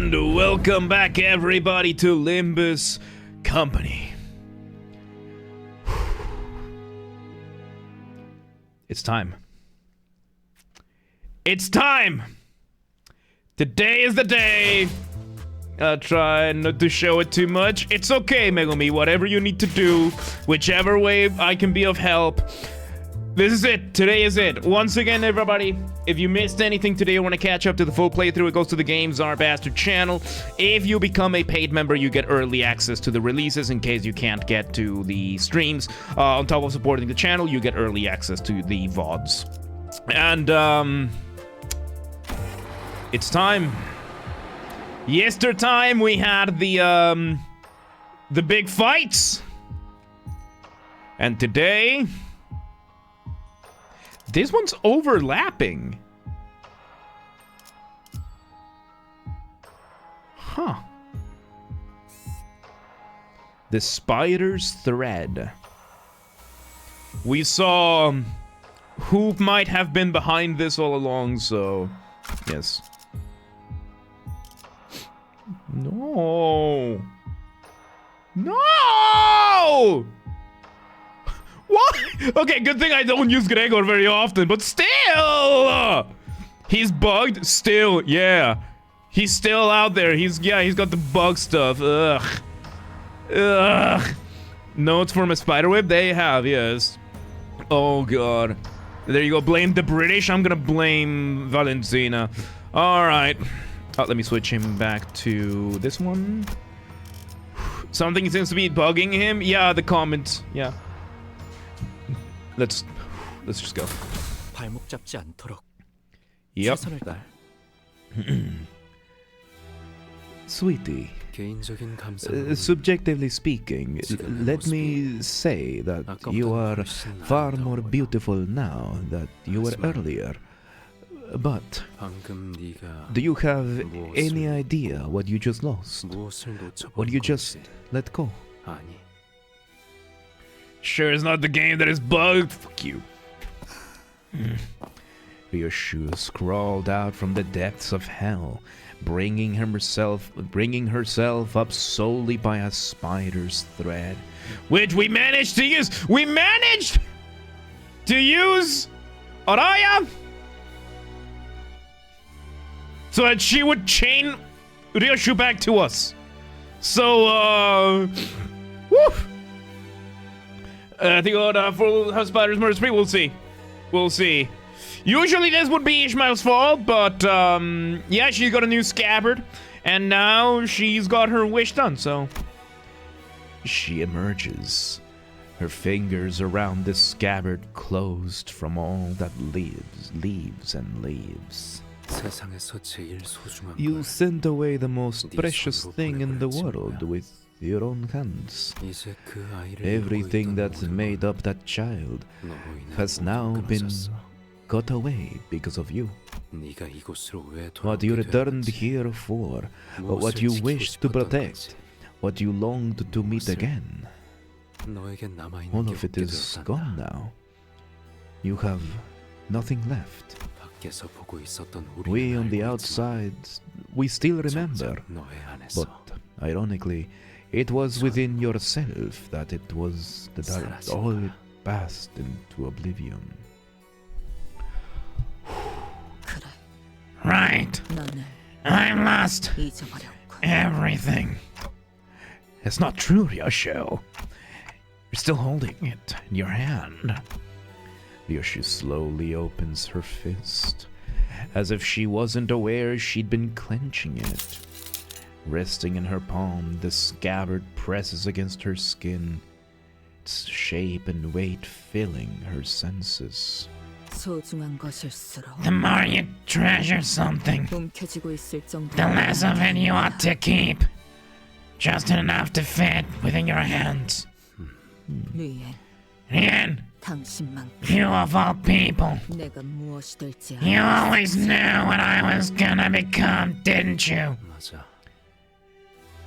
And welcome back everybody to Limbus Company. It's time. It's time! Today is the day. I'll try not to show it too much. It's okay, Megumi. Whatever you need to do, whichever way I can be of help. This is it. Today is it. Once again, everybody, if you missed anything today or want to catch up to the full playthrough, it goes to the Games Are Bastard channel. If you become a paid member, you get early access to the releases in case you can't get to the streams. On top of supporting the channel, you get early access to the VODs. And, it's time. Yestertime, we had the big fights. And today... this one's overlapping. Huh. The spider's thread. We saw who might have been behind this all along, so... yes. No. No! What? Okay, good thing I don't use Gregor very often, but still! He's bugged? Still, yeah. He's still out there. He's got the bug stuff. Ugh. Ugh. Notes from a spiderweb? They have, yes. Oh, God. There you go. Blame the British. I'm gonna blame Valentina. Alright. Oh, let me switch him back to this one. Something seems to be bugging him. Yeah, the comments. Yeah. Let's just go. 발목 잡지 않도록 Yep. 최선을 다해. Sweetie, 개인적인 감상. subjectively speaking, let me say that you are far more beautiful now than you were earlier. But 방금 네가 do you have any idea what you just lost? 무엇을 놓쳐본 What you just let go? 아니. Sure, it's not the game that is bugged. Fuck you. Ryoshu crawled out from the depths of hell, bringing herself up solely by a spider's thread, which we managed to use. We managed to use Araya so that she would chain Ryoshu back to us. So, woo! I think for how Spider's Murder Spree, we'll see. We'll see. Usually this would be Ishmael's fault, but, yeah, she's got a new scabbard, and now she's got her wish done, so... she emerges, her fingers around the scabbard closed from all that leaves and leaves. 세상에서 제일 소중한 You 걸 sent away the most 네 precious 손으로 thing in the 보내버렸지 world 뭐야. with your own hands. 이제 그 아이를 Everything 이루고 that 있던 모든 made up that child 너로 인해 has 모두 now been 끊어졌어. got away because of you. 네가 이곳으로 왜 What you 돌아오게 returned 되었는지, here for, what 무엇을 you 지키고 wished to 싶었던 protect, 건지, what you longed to meet 무엇을 again. 너에게 남아있는 All 게 of it 없게 is 되었단다. gone now. You have nothing left. 밖에서 보고 있었던 We 우리는 on the 알고 있지만 outside, we still remember, 정작 너의 안에서 but ironically, it was within yourself that it was the dark, 사라진 all 거야. it passed into oblivion. 그래, Right, 너는 I'm lost 잊어버렸고. everything. It's not true, Ryosho. You're still holding it in your hand. Ryosho slowly opens her fist, as if she wasn't aware she'd been clenching it. Resting in her palm, the scabbard presses against her skin, its shape and weight filling her senses. 소중한 것일수록 The more you treasure something, 움켜쥐고 있을 정도. the less of it you ought to keep. Just enough to fit within your hands. 리엔, Rien, 당신만큼 you of all people. 내가 무엇이 될지 You 알았어. always knew what I was gonna become, didn't you? 맞아.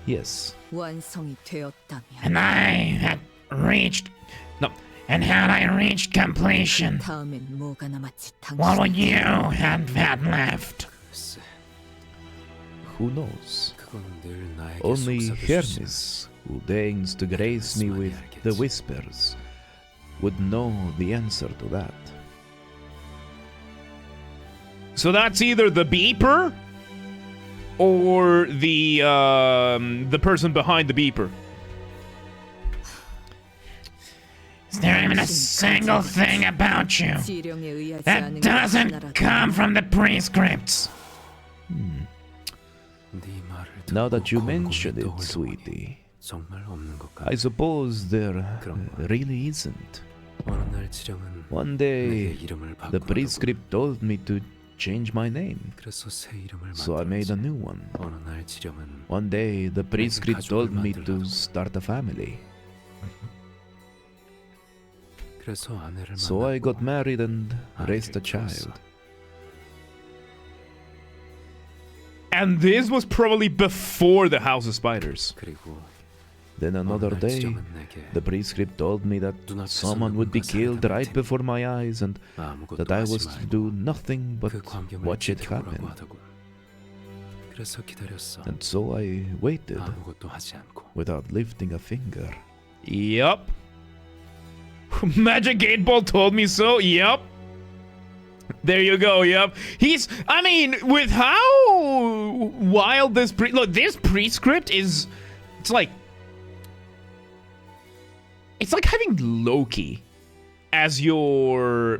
Yes. 완성이 되었다면 And I had reached... No. And had I reached completion, 다음엔 뭐가 남았지? what 당신 would you have had left? 글쎄. who knows? 그건 늘 나에게 Only 속삭여 주시는 Hermes, who deigns to grace me with the whispers, would know the answer to that. So that's either the beeper or the person behind the beeper. Is there even a single thing about you 지령에 의하지 that 않은 doesn't 것이 come from the prescripts? 네 말을 듣고 Now that you 곰곰이 mention it, 떠올려 보니 sweetie, 정말 없는 것 같아. I suppose there really isn't. 어느 날 지령은 One 내게 day, 이름을 the 바꾸라고. prescript told me to change my name, 그래서 새 이름을 so I made a 만들었지. new one. 어느 날 지령은 One day, the prescript 가족을 told me to 만들라고. start a family, 그래서 아내를 so I got 만났고 married and raised a 아이를 child. 키웠어. And this was probably before the House of Spiders. 그리고 Then another 어느 날 day, 지령은 내게 the prescript told me that someone would be killed right before my eyes and 아무것도 that I 하지 was to 말고 do nothing but 그 광경을 watch it 지켜보라고 happen. 하더군. 그래서 기다렸어. And so I waited 아무것도 하지 않고. without lifting a finger. Yup. Magic 8 Ball told me so. Yup. There you go. Yup. I mean, with how wild this look, this prescript is. It's like having Loki as your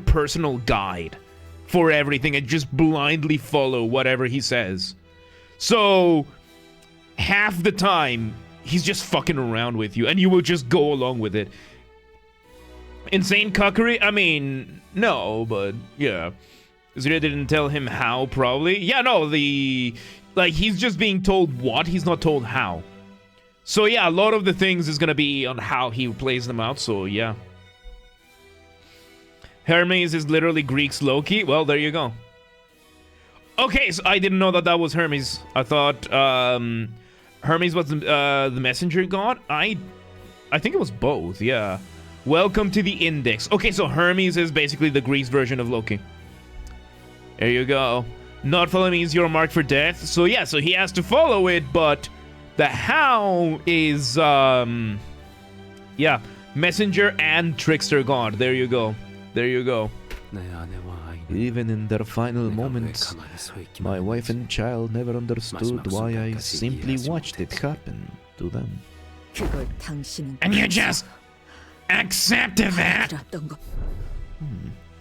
personal guide for everything and just blindly follow whatever he says. So half the time he's just fucking around with you and you will just go along with it. Insane cuckery? I mean, no, but yeah. Zria didn't tell him how, probably. Yeah, no, he's just being told what, he's not told how. So yeah, a lot of the things is gonna be on how he plays them out, so yeah. Hermes is literally Greek's Loki. Well, there you go. Okay, so I didn't know that was Hermes. I thought Hermes was the messenger god. I think it was both, yeah. Welcome to the Index. Okay, so Hermes is basically the Greek version of Loki. There you go. Not follow means you're marked for death. So yeah, so he has to follow it, but the how is yeah, messenger and trickster god. There you go. There you go. 내 아내와 아이는 Even in their final 내가 왜 moments, 가만히 서 있기만 my wife 했는지. and child never understood why I simply watched it happen to them. 그걸 당신은 And you just accepted that. 알았던 것.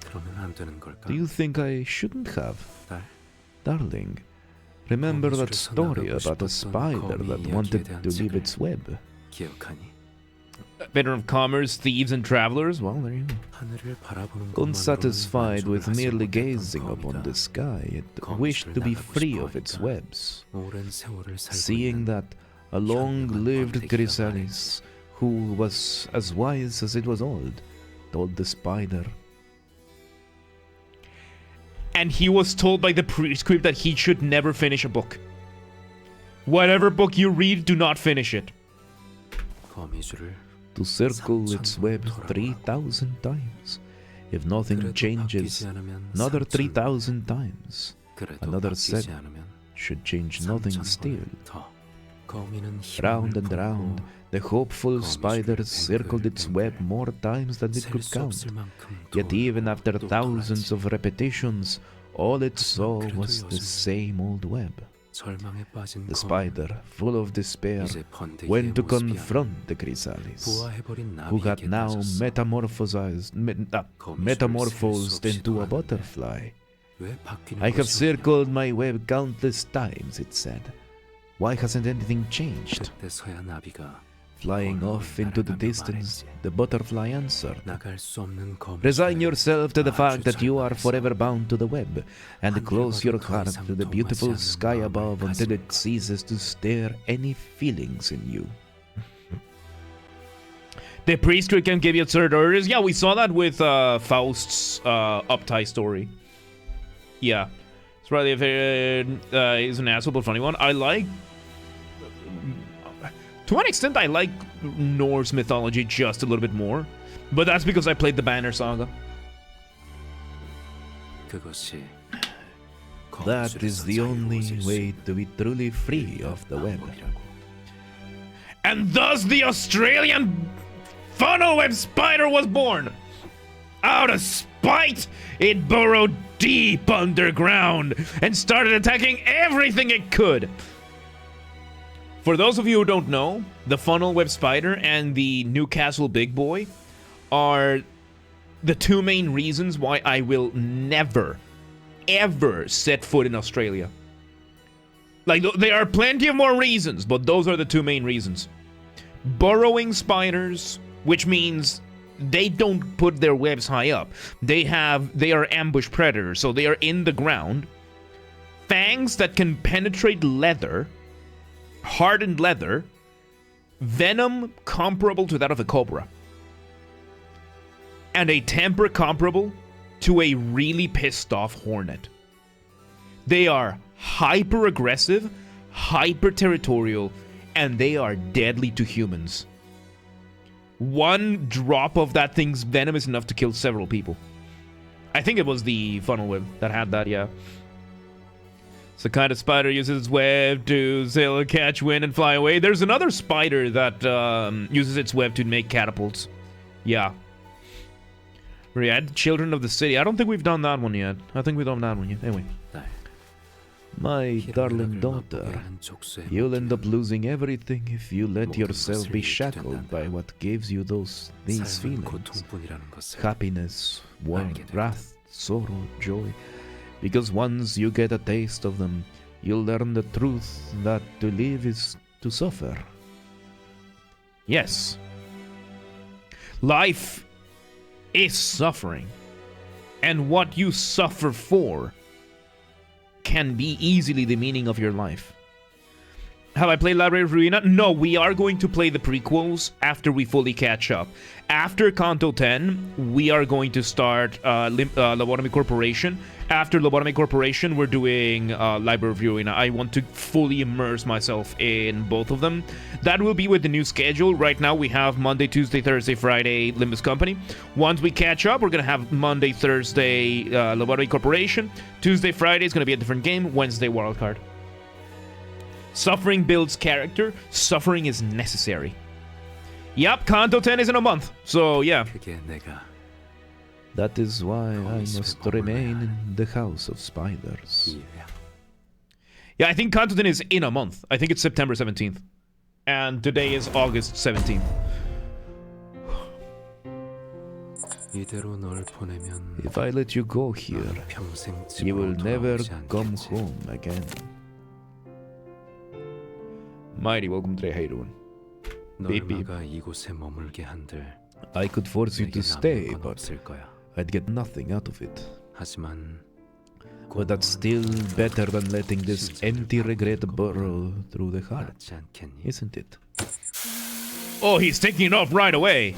그러면 안 되는 걸까? Do you think I shouldn't have? 딸, Darling, remember that story about a spider that wanted to leave its web? 기억하니? Veteran of commerce, thieves, and travelers. Well, there you go. 하늘을 바라보는 Unsatisfied with 것만으로는 merely 만족을 gazing 못한 upon 검이다. the sky, it 거미줄을 wished to be 나가고 free 싶어 of its 하니까. webs. 오랜 세월을 살고 Seeing 있는 that a long-lived 번데기가 chrysalis, who was as wise as it was old, told the spider, And he was told by the prescript that he should never finish a book. Whatever book you read, do not finish it. 거미줄을 to circle its web 3,000 times. If nothing 그래도 changes, 바뀌지 않으면 another 3,000. 3,000 times. 그래도 Another 바뀌지 set 않으면 should change nothing 3,000 still. 번은 더. 거미는 희망을 Round and 품고 round, the hopeful 거미줄을 spider circled its web more times than it 셀 could 수 count. 없을 만큼 Yet 돌고 even after 또 thousands 돌았지. of repetitions, all it saw 그래도 was the 요즘 same old web. 절망에 빠진 The 거미는 spider, full of despair, 이제 번데기의 went to 모습이 confront the chrysalis, 부화해버린 who 나비에게 got now 빠졌어. metamorphosed into a butterfly. 왜 바뀌는 I have 것이 circled my web countless times, it said. Why hasn't anything changed? 그때서야 나비가 Flying off into the distance, the butterfly answered. 나갈 수 없는 거미 Resign 사이에 yourself to the fact that you are 절망했어. forever bound to the web, and close your heart to the beautiful sky above until it ceases to stir any feelings in you. The priesthood can give you third orders. Yeah, we saw that with Faust's Uptie story. Yeah. It's probably is an asshole but funny one. I like... To an extent, I like Norse mythology just a little bit more. But that's because I played the Banner Saga. 그것이 That is the only way to be truly free of the web. And thus the Australian funnel web spider was born. Out of spite, it burrowed deep underground and started attacking everything it could. For those of you who don't know, the funnel web spider and the Newcastle big boy are the two main reasons why I will never, ever set foot in Australia. Like, there are plenty of more reasons, but those are the two main reasons. Burrowing spiders, which means they don't put their webs high up. They are ambush predators, so they are in the ground. Fangs that can penetrate leather, hardened leather, venom comparable to that of a cobra, and a temper comparable to a really pissed off hornet. They are hyper aggressive, hyper territorial, and they are deadly to humans. One drop of that thing's venom is enough to kill several people. I think it was the funnel web that had that, yeah. It's the kind of spider uses its web to sail, catch wind, and fly away. There's another spider that uses its web to make catapults. Yeah. Rien, Children of the City. I don't think we've done that one yet. I think we've done that one yet. Anyway. My darling daughter, you'll end up losing everything if you let yourself be shackled by what gives you these feelings. Happiness, warmth, wrath, sorrow, joy. Because once you get a taste of them, you'll learn the truth that to live is to suffer. Yes. Life is suffering. And what you suffer for can be easily the meaning of your life. Have I played Library of Ruina? No, we are going to play the prequels after we fully catch up. After Canto 10, we are going to start Lobotomy Corporation. After Lobotomy Corporation, we're doing Library of Ruina. I want to fully immerse myself in both of them. That will be with the new schedule. Right now, we have Monday, Tuesday, Thursday, Friday, Limbus Company. Once we catch up, we're going to have Monday, Thursday, Lobotomy Corporation. Tuesday, Friday is going to be a different game. Wednesday, Wildcard. Suffering builds character. Suffering is necessary. Yep, Canto 10 is in a month. So, yeah. That is why I must remain in the House of Spiders. Yeah, I think Canto 10 is in a month. I think it's September 17th. And today is August 17th. If I let you go here, you will never come home again. Mighty, welcome to the Haydoon. Beep, beep. I could force you to stay, but I'd get nothing out of it. But that's still better than letting this empty regret burrow through the heart, isn't it? Oh, he's taking it off right away.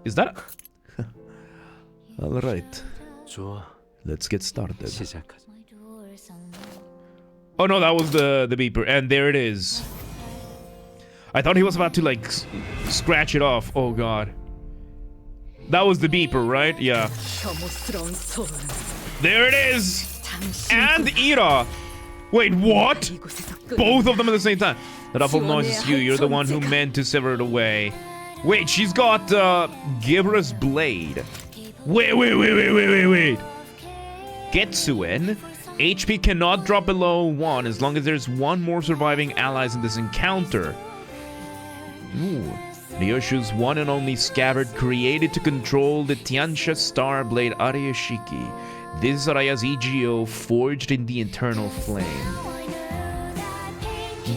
Is that... All right. Let's get started. Oh no, that was the beeper. And there it is. I thought he was about to, like, scratch it off. Oh god. That was the beeper, right? Yeah. There it is! And Ira! Wait, what? Both of them at the same time. The ruffled noise is you. You're the one who meant to sever it away. Wait, she's got, Gibra's blade. Wait. Getsuen. HP cannot drop below 1 as long as there's one more surviving allies in this encounter. Ooh. Ryoshu's one and only scabbard created to control the Tiansha Star Blade Arayashiki. This is Araya's EGO forged in the eternal flame.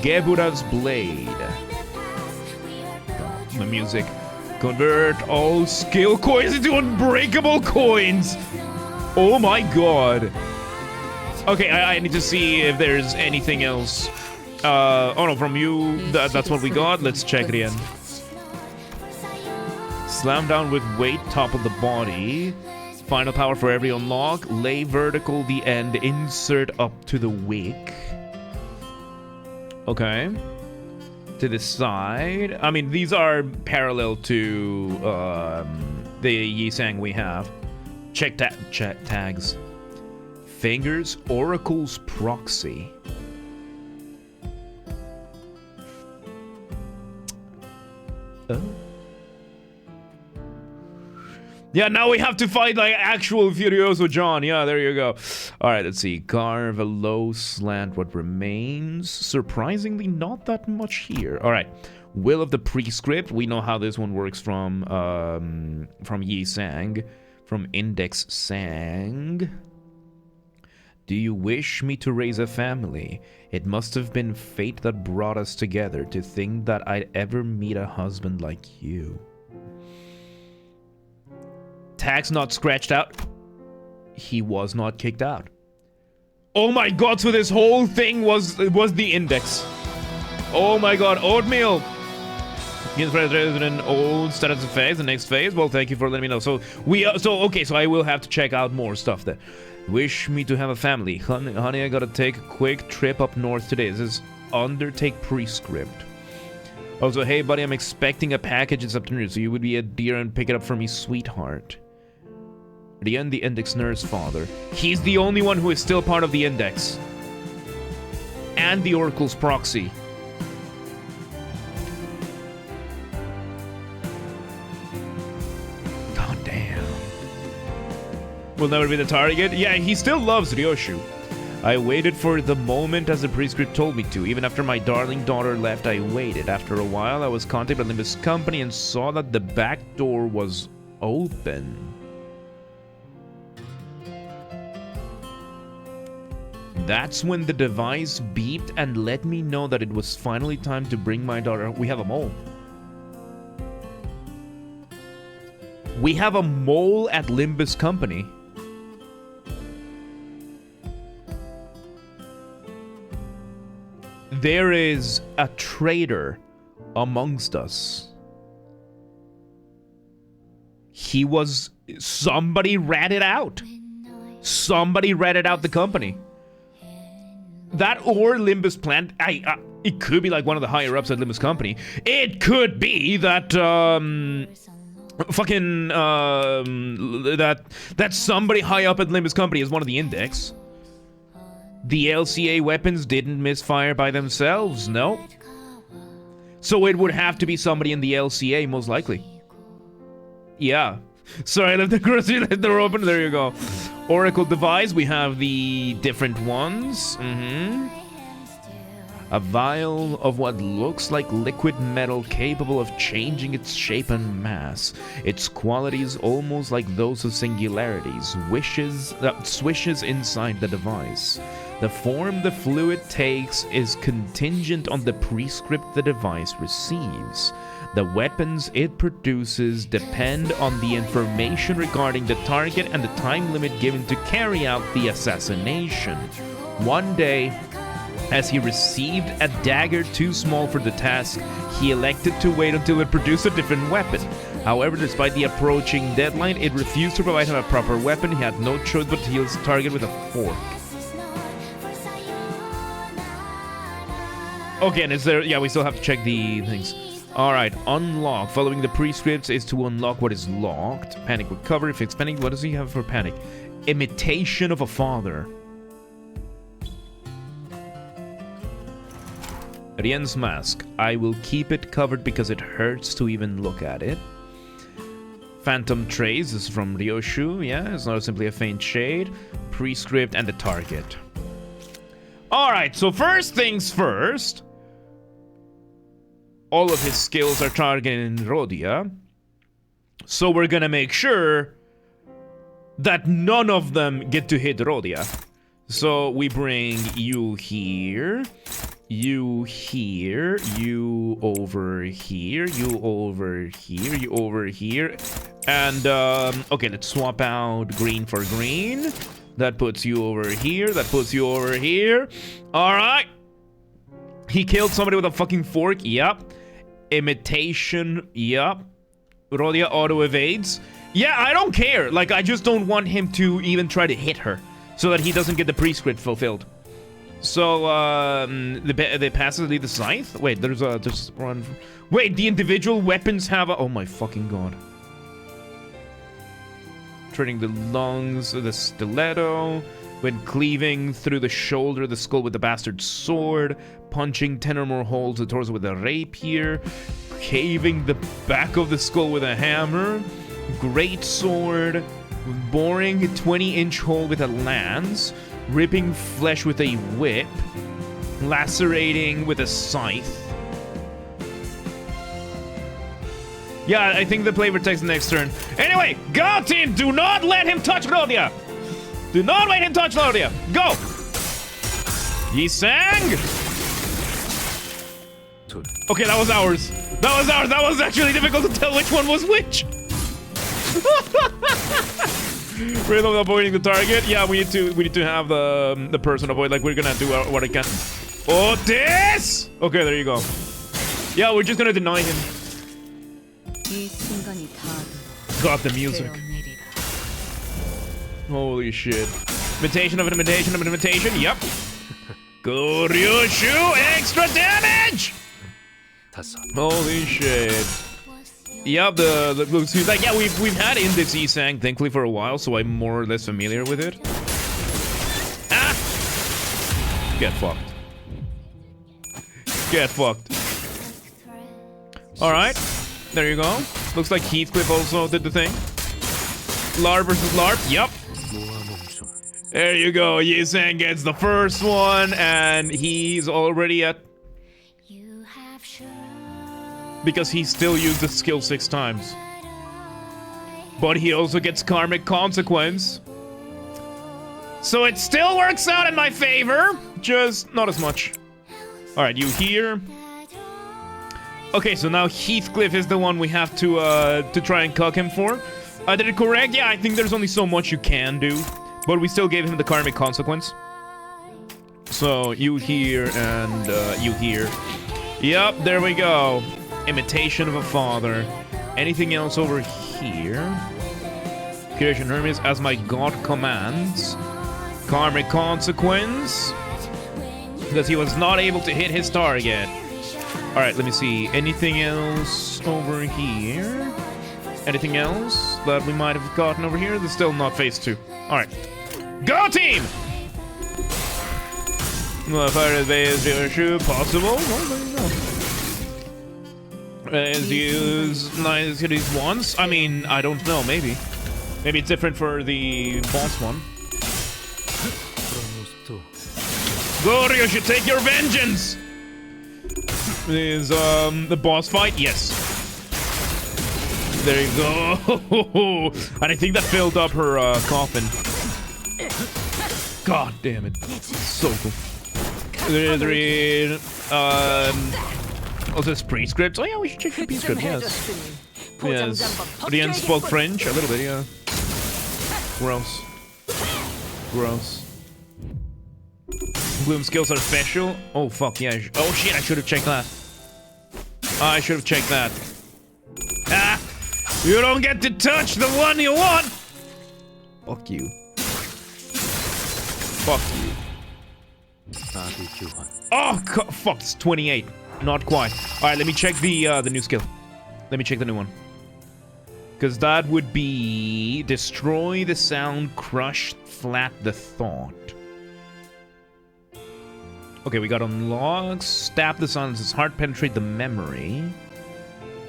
Gebura's blade. The music. Convert all skill coins into unbreakable coins! Oh my god. Okay, I need to see if there's anything else. Oh no, from you, that's what we got. Let's check it in. Slam down with weight, top of the body. Final power for every unlock. Lay vertical the end, insert up to the wick. Okay. To the side. I mean, these are parallel to the Yisang we have. Check tags. Fingers, Oracle's proxy. Yeah, now we have to fight like actual Furioso John. Yeah, there you go. All right, let's see. Carve a low slant what remains. Surprisingly, not that much here. All right. Will of the Prescript. We know how this one works from Yi Sang. From Index Sang. Do you wish me to raise a family? It must have been fate that brought us together to think that I'd ever meet a husband like you. Tags not scratched out. He was not kicked out. Oh my god, so this whole thing was the index. Oh my god, oatmeal. In old status phase, the next phase. Well, thank you for letting me know. So so I will have to check out more stuff there. Wish me to have a family. Honey, I gotta take a quick trip up north today. This is Undertake Prescript. Also, hey buddy, I'm expecting a package this afternoon, so you would be a dear and pick it up for me, sweetheart. Rien, the Index nurse father. He's the only one who is still part of the Index. And the Oracle's proxy. God damn. Will never be the target? Yeah, he still loves Ryoshu. I waited for the moment as the prescript told me to. Even after my darling daughter left, I waited. After a while, I was contacted by Limbus company and saw that the back door was open. That's when the device beeped and let me know that it was finally time to bring my daughter. We have a mole. We have a mole at Limbus company. There is a traitor amongst us. Somebody ratted out. Somebody ratted out the company. That or Limbus plant, it could be like one of the higher ups at Limbus company. It could be that, that somebody high up at Limbus company is one of the Index. The LCA weapons didn't misfire by themselves, no. So it would have to be somebody in the LCA, most likely. Yeah. Sorry, I left the grocery, left the door open. There you go. Oracle device, we have the different ones. A vial of what looks like liquid metal capable of changing its shape and mass. Its qualities almost like those of singularities, swishes inside the device. The form the fluid takes is contingent on the prescript the device receives. The weapons it produces depend on the information regarding the target and the time limit given to carry out the assassination. One day, as he received a dagger too small for the task, he elected to wait until it produced a different weapon. However, despite the approaching deadline, it refused to provide him a proper weapon. He had no choice but to heal his target with a fork. Okay, and is there... Yeah, we still have to check the things. Alright, unlock. Following the prescripts is to unlock what is locked. Panic recovery, fix panic. What does he have for panic? Imitation of a father. Rien's mask. I will keep it covered because it hurts to even look at it. Phantom trace is from Ryoshu. Yeah, it's not simply a faint shade. Prescript and the target. Alright, so first things first. All of his skills are targeting Rhodia. So we're gonna make sure that none of them get to hit Rhodia. So we bring you here, you here, you over here, you over here, you over here. And, okay, let's swap out green for green. That puts you over here, that puts you over here. Alright. He killed somebody with a fucking fork, yep. Imitation, yep. Rhodia auto-evades. Yeah, I don't care. Like, I just don't want him to even try to hit her. So that he doesn't get the prescript fulfilled. So, the passes lead the scythe? Wait, there's one... Wait, the individual weapons have a... Oh my fucking god. Turning the lungs, the stiletto. when cleaving through the shoulder of the skull with the bastard sword, punching 10 or more holes in the torso with a rapier, caving the back of the skull with a hammer, great sword, boring a 20-inch hole with a lance, ripping flesh with a whip, lacerating with a scythe. Yeah, I think the flavor takes the next turn. Anyway, go team! Do not let him touch Claudia! Do not let him touch Claudia! Go! Yi sang! Okay, that was ours. That was ours. That was actually difficult to tell which one was which. Rhythm avoiding the target. Yeah, we need to have the person avoid. Like, we're gonna do what I can. Oh, this! Okay, there you go. Yeah, we're just gonna deny him. Got the music. Holy shit. Imitation of an imitation of an imitation. Yep. Goryushu, extra damage! Holy shit. Yep, the he's like, yeah, we've had in this Isang thankfully for a while, so I'm more or less familiar with it. Ah! Get fucked. Get fucked. Alright. There you go. Looks like Heathcliff also did the thing. Larp versus Larp. Yep. There you go. Yisang gets the first one, and he's already at... Because he still used the skill 6 times. But he also gets Karmic Consequence. So it still works out in my favor, just not as much. Alright, you here. Okay, so now Heathcliff is the one we have to try and cuck him for. I did it correct? Yeah, I think there's only so much you can do. But we still gave him the Karmic Consequence. So, you here and you here. Yep, there we go. Imitation of a father. Anything else over here? Creation Hermes, as my god commands. Karmic Consequence. Because he was not able to hit his target. Alright, let me see. Anything else over here? Anything else that we might have gotten over here? That's still not phase 2. Alright. Go team! Fire base shoe possible. Well, there you go. Let's use once. I mean, I don't know, maybe. Maybe it's different for the boss one. Goryeo should take your vengeance! Is the boss fight? Yes. There you go. And I think that filled up her coffin. God damn it. So cool. Also this prescript. Oh yeah, we should check the prescript, yes. Yes. Rien spoke French a little bit, yeah. Gross. Gross. Bloom skills are special. Oh fuck yeah. Oh shit, I should have checked that. I should have checked that. Ah! You don't get to touch the one you want! Fuck you. Fuck you. Oh fuck, it's 28. Not quite. Alright, let me check the new skill. Let me check the new one. Because that would be... Destroy the sound, crush flat the thought. Okay, we got unlock, stab the silence's heart, penetrate the memory.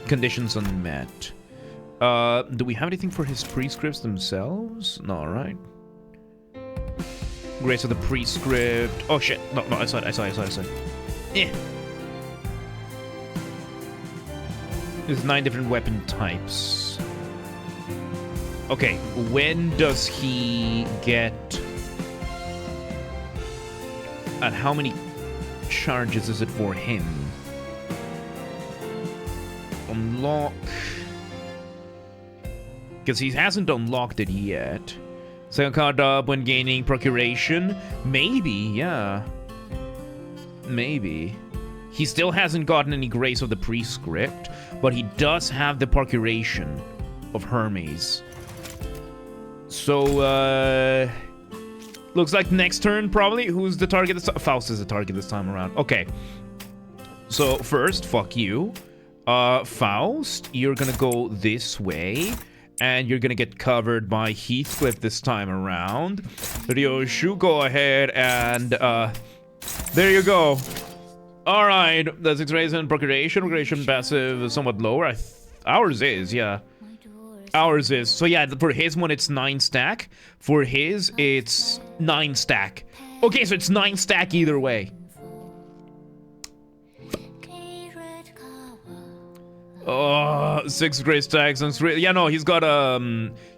Conditions unmet. Do we have anything for his prescripts themselves? No, right? Grace of the prescript. Oh shit. No, I saw it. Eh. There's 9 different weapon types. Okay, when does he get... And how many charges is it for him? Unlock... Because he hasn't unlocked it yet. Second card up when gaining procuration. Maybe, yeah. Maybe. He still hasn't gotten any grace of the prescript, but he does have the procuration of Hermes. So, looks like next turn, probably. Who's the target this time? Faust is the target this time around. Okay. So, first, fuck you. Faust, you're gonna go this way. And you're gonna get covered by Heathcliff this time around. Ryoshu, go ahead and, there you go. Alright, that's X-Ray Procreation. Procreation passive is somewhat lower. Ours is, yeah. Ours is. So yeah, for his one, it's 9 stack. For his, it's 9 stack. Okay, so it's 9 stack either way. Oh, 6 gray stacks and 3. Yeah, no, he's got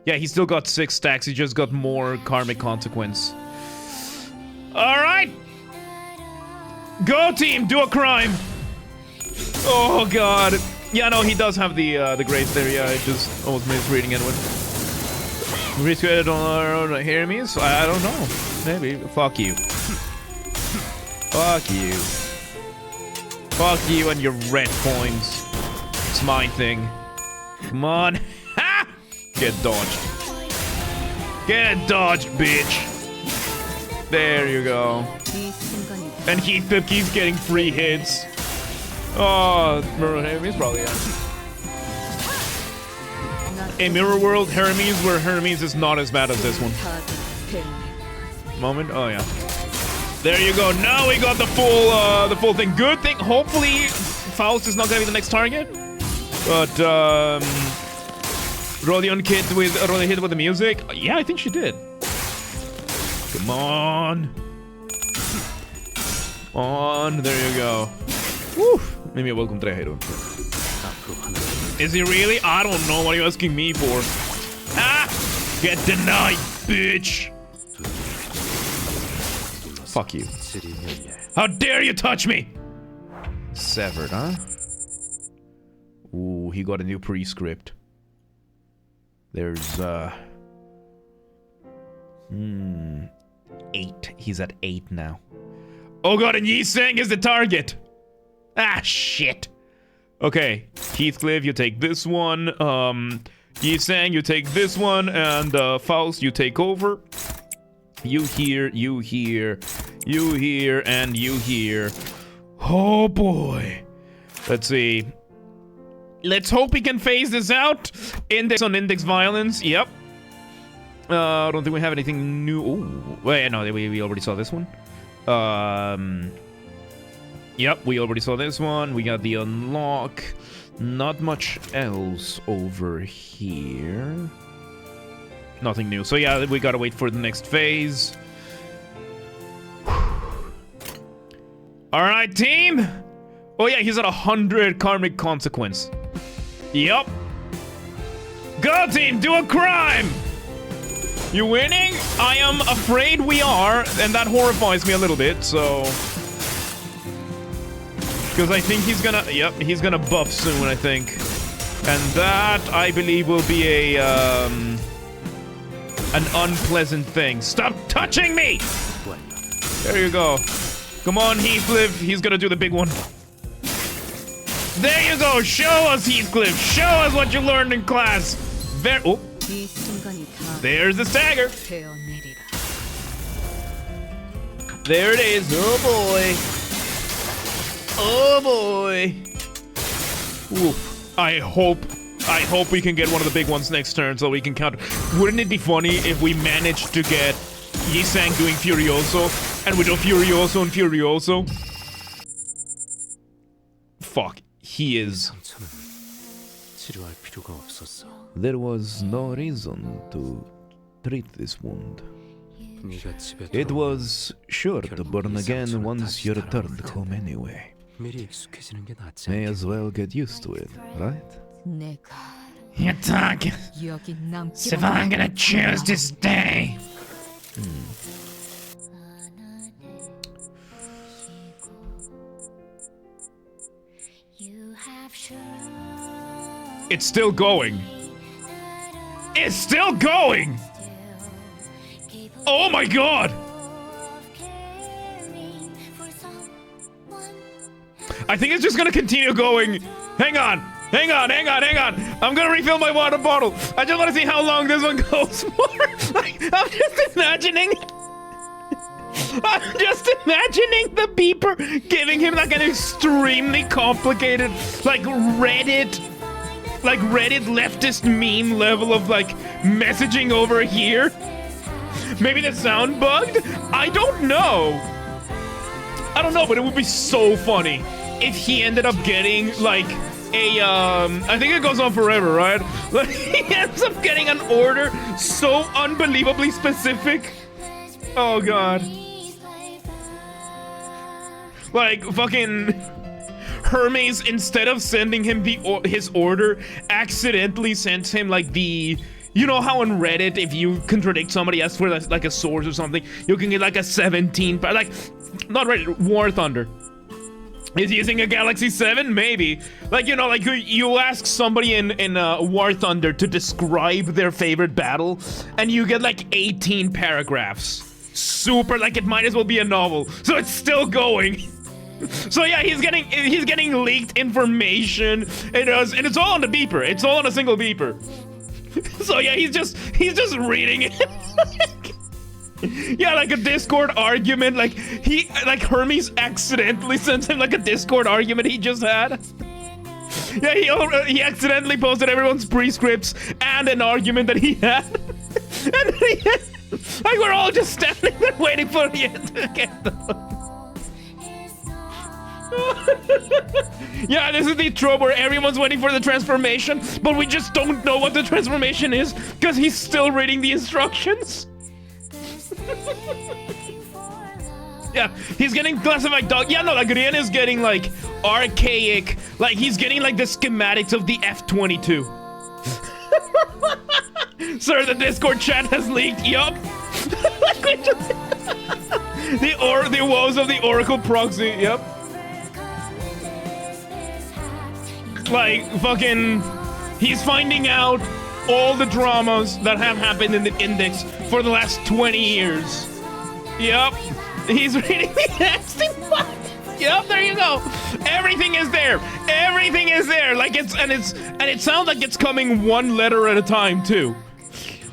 yeah, he's still got 6 stacks. He just got more karmic consequence. All right, go team, do a crime. Oh god. Yeah, no, he does have the grace there. Yeah, I just almost misreading it. Recreated on our own. Hear me? So I don't know. Maybe. Fuck you. Fuck you. Fuck you and your red coins. It's my thing. Come on. Ha! Get dodged. Get dodged, bitch. There you go. And Heathcliff keeps getting free hits. Oh, Hermes probably, yeah. A mirror world Hermes where Hermes is not as bad as this one. Moment? Oh, yeah. There you go. Now we got the full thing. Good thing. Hopefully, Faust is not gonna be the next target. But, Rodion hit with the music. Yeah, I think she did. Come on. On. There you go. Woo. Maybe a welcome trajero. Is he really? I don't know. What are you asking me for? Ah! Get denied, bitch! Fuck you. How dare you touch me! Severed, huh? Ooh, he got a new prescript. There's, 8. He's at 8 now. Oh god, and Yi-Sang is the target! Ah, shit. Okay, Heathcliff, you take this one. Yi-Sang, you take this one. And, Faust, you take over. You here, you here, you here, and you here. Oh, boy. Let's see. Let's hope we can phase this out. Index on index violence. Yep. I don't think we have anything new. Ooh. Wait, no, we already saw this one. Yep, we already saw this one. We got the unlock. Not much else over here. Nothing new. So yeah, we gotta wait for the next phase. Alright, team. Oh yeah, he's at 100 karmic consequence. Yep. Go, team, do a crime! You winning? I am afraid we are, and that horrifies me a little bit, so... Because I think he's gonna... Yep, he's gonna buff soon, I think. And that, I believe, will be a, an unpleasant thing. Stop touching me! There you go. Come on, Heathcliff. He's gonna do the big one. There you go. Show us, Heathcliff. Show us what you learned in class. There... Oh. There's the stagger. There it is. Oh, boy. Oh boy. Oof. I hope we can get one of the big ones next turn so we can counter. Wouldn't it be funny if we managed to get Yi-Sang doing Furioso and we do Furioso and Furioso? Fuck. He is. There was no reason to treat this wound. It was sure to burn again once you returned home anyway. May as well get used to it, right? You're talking. So if I'm gonna choose to stay. It's still going. It's still going! Oh my god! I think it's just gonna continue going. Hang on. Hang on. I'm gonna refill my water bottle. I just wanna see how long this one goes for. Like, I'm just imagining the beeper giving him like an extremely complicated, like, Reddit like Reddit leftist meme level of like messaging over here. Maybe the sound bugged? I don't know. I don't know, but it would be so funny if he ended up getting like a I think it goes on forever, right? Like he ends up getting an order so unbelievably specific. Oh god. Like fucking Hermes, instead of sending him his order, accidentally sends him like the, you know how on Reddit if you contradict somebody, ask for like a source or something, you can get like a 17, like not Reddit, War Thunder is using a Galaxy 7, maybe. Like, you know, like you ask somebody in War Thunder to describe their favorite battle, and you get like 18 paragraphs. Super, like it might as well be a novel. So it's still going. So yeah, he's getting leaked information. It does, and it's all on the beeper. It's all on a single beeper. So yeah, he's just reading it. Yeah, like a Discord argument, like Hermes accidentally sent him like a Discord argument he just had. Yeah, he accidentally posted everyone's prescripts and an argument that he had. And like we're all just standing there waiting for the end to get them. Yeah, this is the trope where everyone's waiting for the transformation, but we just don't know what the transformation is because he's still reading the instructions. Yeah, he's getting classified dog. Yeah, no, like Rien is getting like archaic, like he's getting like the schematics of the F-22. Sir, the Discord chat has leaked. Yup. The woes of the Oracle proxy. Yep. Like fucking, he's finding out all the dramas that have happened in the index for the last 20 years. Yep. He's reading the Epstein file. Yep, there you go. Everything is there. Everything is there. Like it sounds like it's coming one letter at a time too.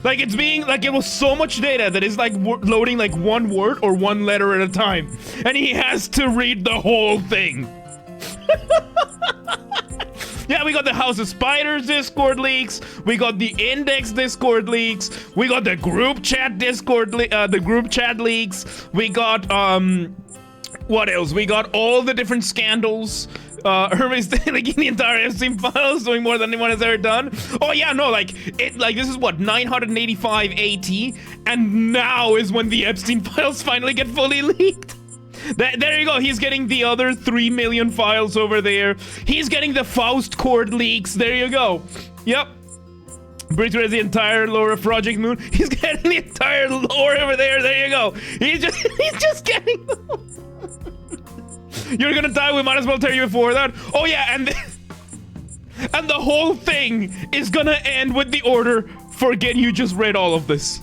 Like it's being like it was so much data that it's like loading like one word or one letter at a time, and he has to read the whole thing. Yeah, we got the House of Spiders Discord leaks. We got the Index Discord leaks. We got the group chat Discord the group chat leaks. We got what else? We got all the different scandals. Hermes leaking the entire Epstein files, doing more than anyone has ever done. Oh yeah, no, like this is what 985 AT, and now is when the Epstein files finally get fully leaked. There you go. He's getting the other 3 million files over there. He's getting the FAUST cord leaks. There you go. Yep. Brings the entire lore of Project Moon. He's getting the entire lore over there. There you go. He's just getting. You're gonna die. We might as well tell you before that. Oh yeah, and the whole thing is gonna end with the order. Forget you just read all of this.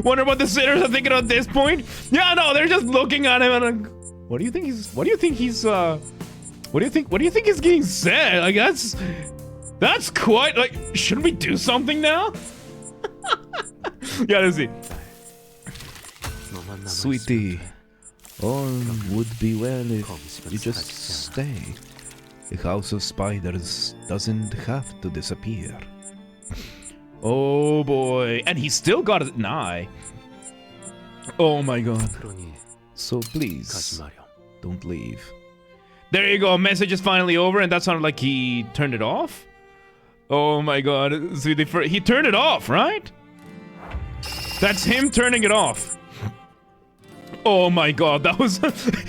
Wonder what the sinners are thinking at this point. Yeah, no, they're just looking at him and like, what do you think he's getting said? Like that's quite like, shouldn't we do something now? Yeah, let's see. Sweetie, all would be well if you just stay. The House of Spiders doesn't have to disappear. Oh boy, and he still got an eye. Oh my god. So please, don't leave. There you go, message is finally over, and that sounded like he turned it off? Oh my god, see, he turned it off, right? That's him turning it off. Oh my god, that was...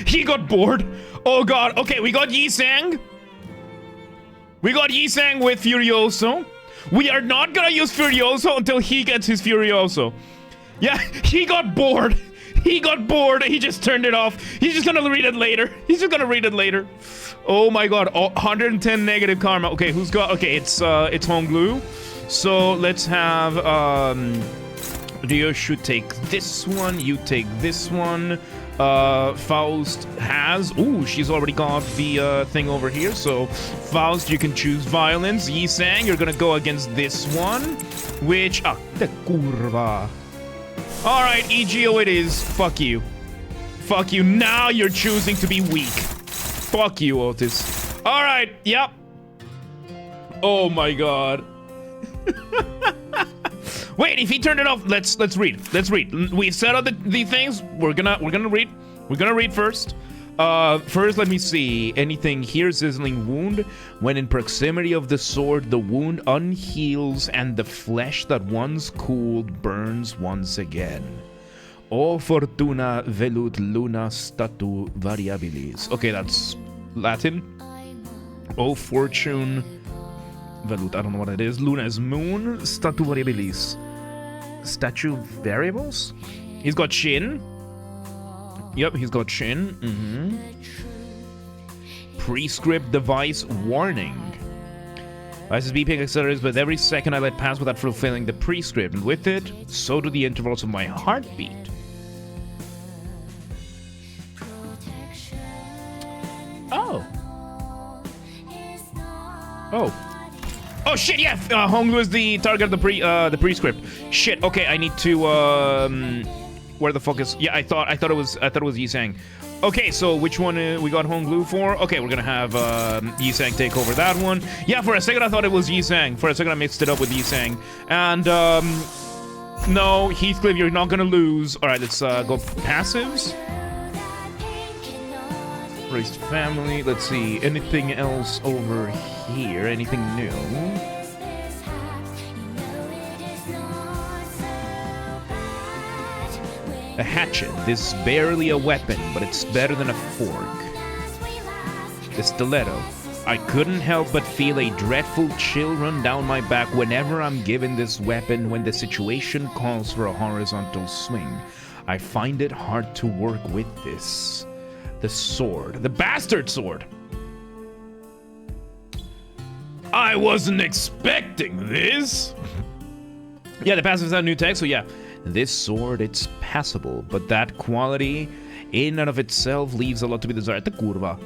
he got bored. Oh god, okay, we got Yi-Sang. We got Yi-Sang with Furioso. We are not gonna use Furioso until he gets his Furioso. Yeah, he got bored. He got bored. He just turned it off. He's just gonna read it later. He's just gonna read it later. Oh my god, 110 negative karma. Okay, who's got... Okay, it's Honglu. So let's have... Rio should take this one. You take this one. Faust has... Ooh, she's already got the thing over here. So, Faust, you can choose violence. Yi-Sang, you're gonna go against this one. Which... Ah, the curva. Alright, EGO it is. Fuck you. Fuck you. Now you're choosing to be weak. Fuck you, Otis. All right. Yep. Oh my god. Wait, if he turned it off, let's read. Let's read. We've set up the things. We're gonna read. We're gonna read first. First, let me see. Anything here? Sizzling wound. When in proximity of the sword, the wound unheals and the flesh that once cooled burns once again. O fortuna velut luna statu variabilis. Okay, that's Latin. O fortune velut, I don't know what it is. Luna is moon. Statu variabilis. Statue variables? He's got chin. Yep, he's got chin. Prescript device warning. Device's beeping accelerates with every second I let pass without fulfilling the prescript, and with it, so do the intervals of my heartbeat. Oh. Oh shit! Yeah, Honglu is the target of the prescript. Shit. Okay, I need to where the fuck is? Yeah, I thought it was Yisang. Okay, so which one we got Honglu for? Okay, we're gonna have Yisang take over that one. Yeah, for a second I thought it was Yisang. For a second I mixed it up with Yisang. And no, Heathcliff, you're not gonna lose. All right, let's go passives. Raised family. Let's see. Anything else over here? Anything new? A hatchet. This is barely a weapon, but it's better than a fork. The stiletto. I couldn't help but feel a dreadful chill run down my back whenever I'm given this weapon when the situation calls for a horizontal swing. I find it hard to work with this. The sword. The bastard sword! I wasn't expecting this! Yeah, the passive is not new text, so yeah. This sword, it's passable, but that quality in and of itself leaves a lot to be desired. The curva.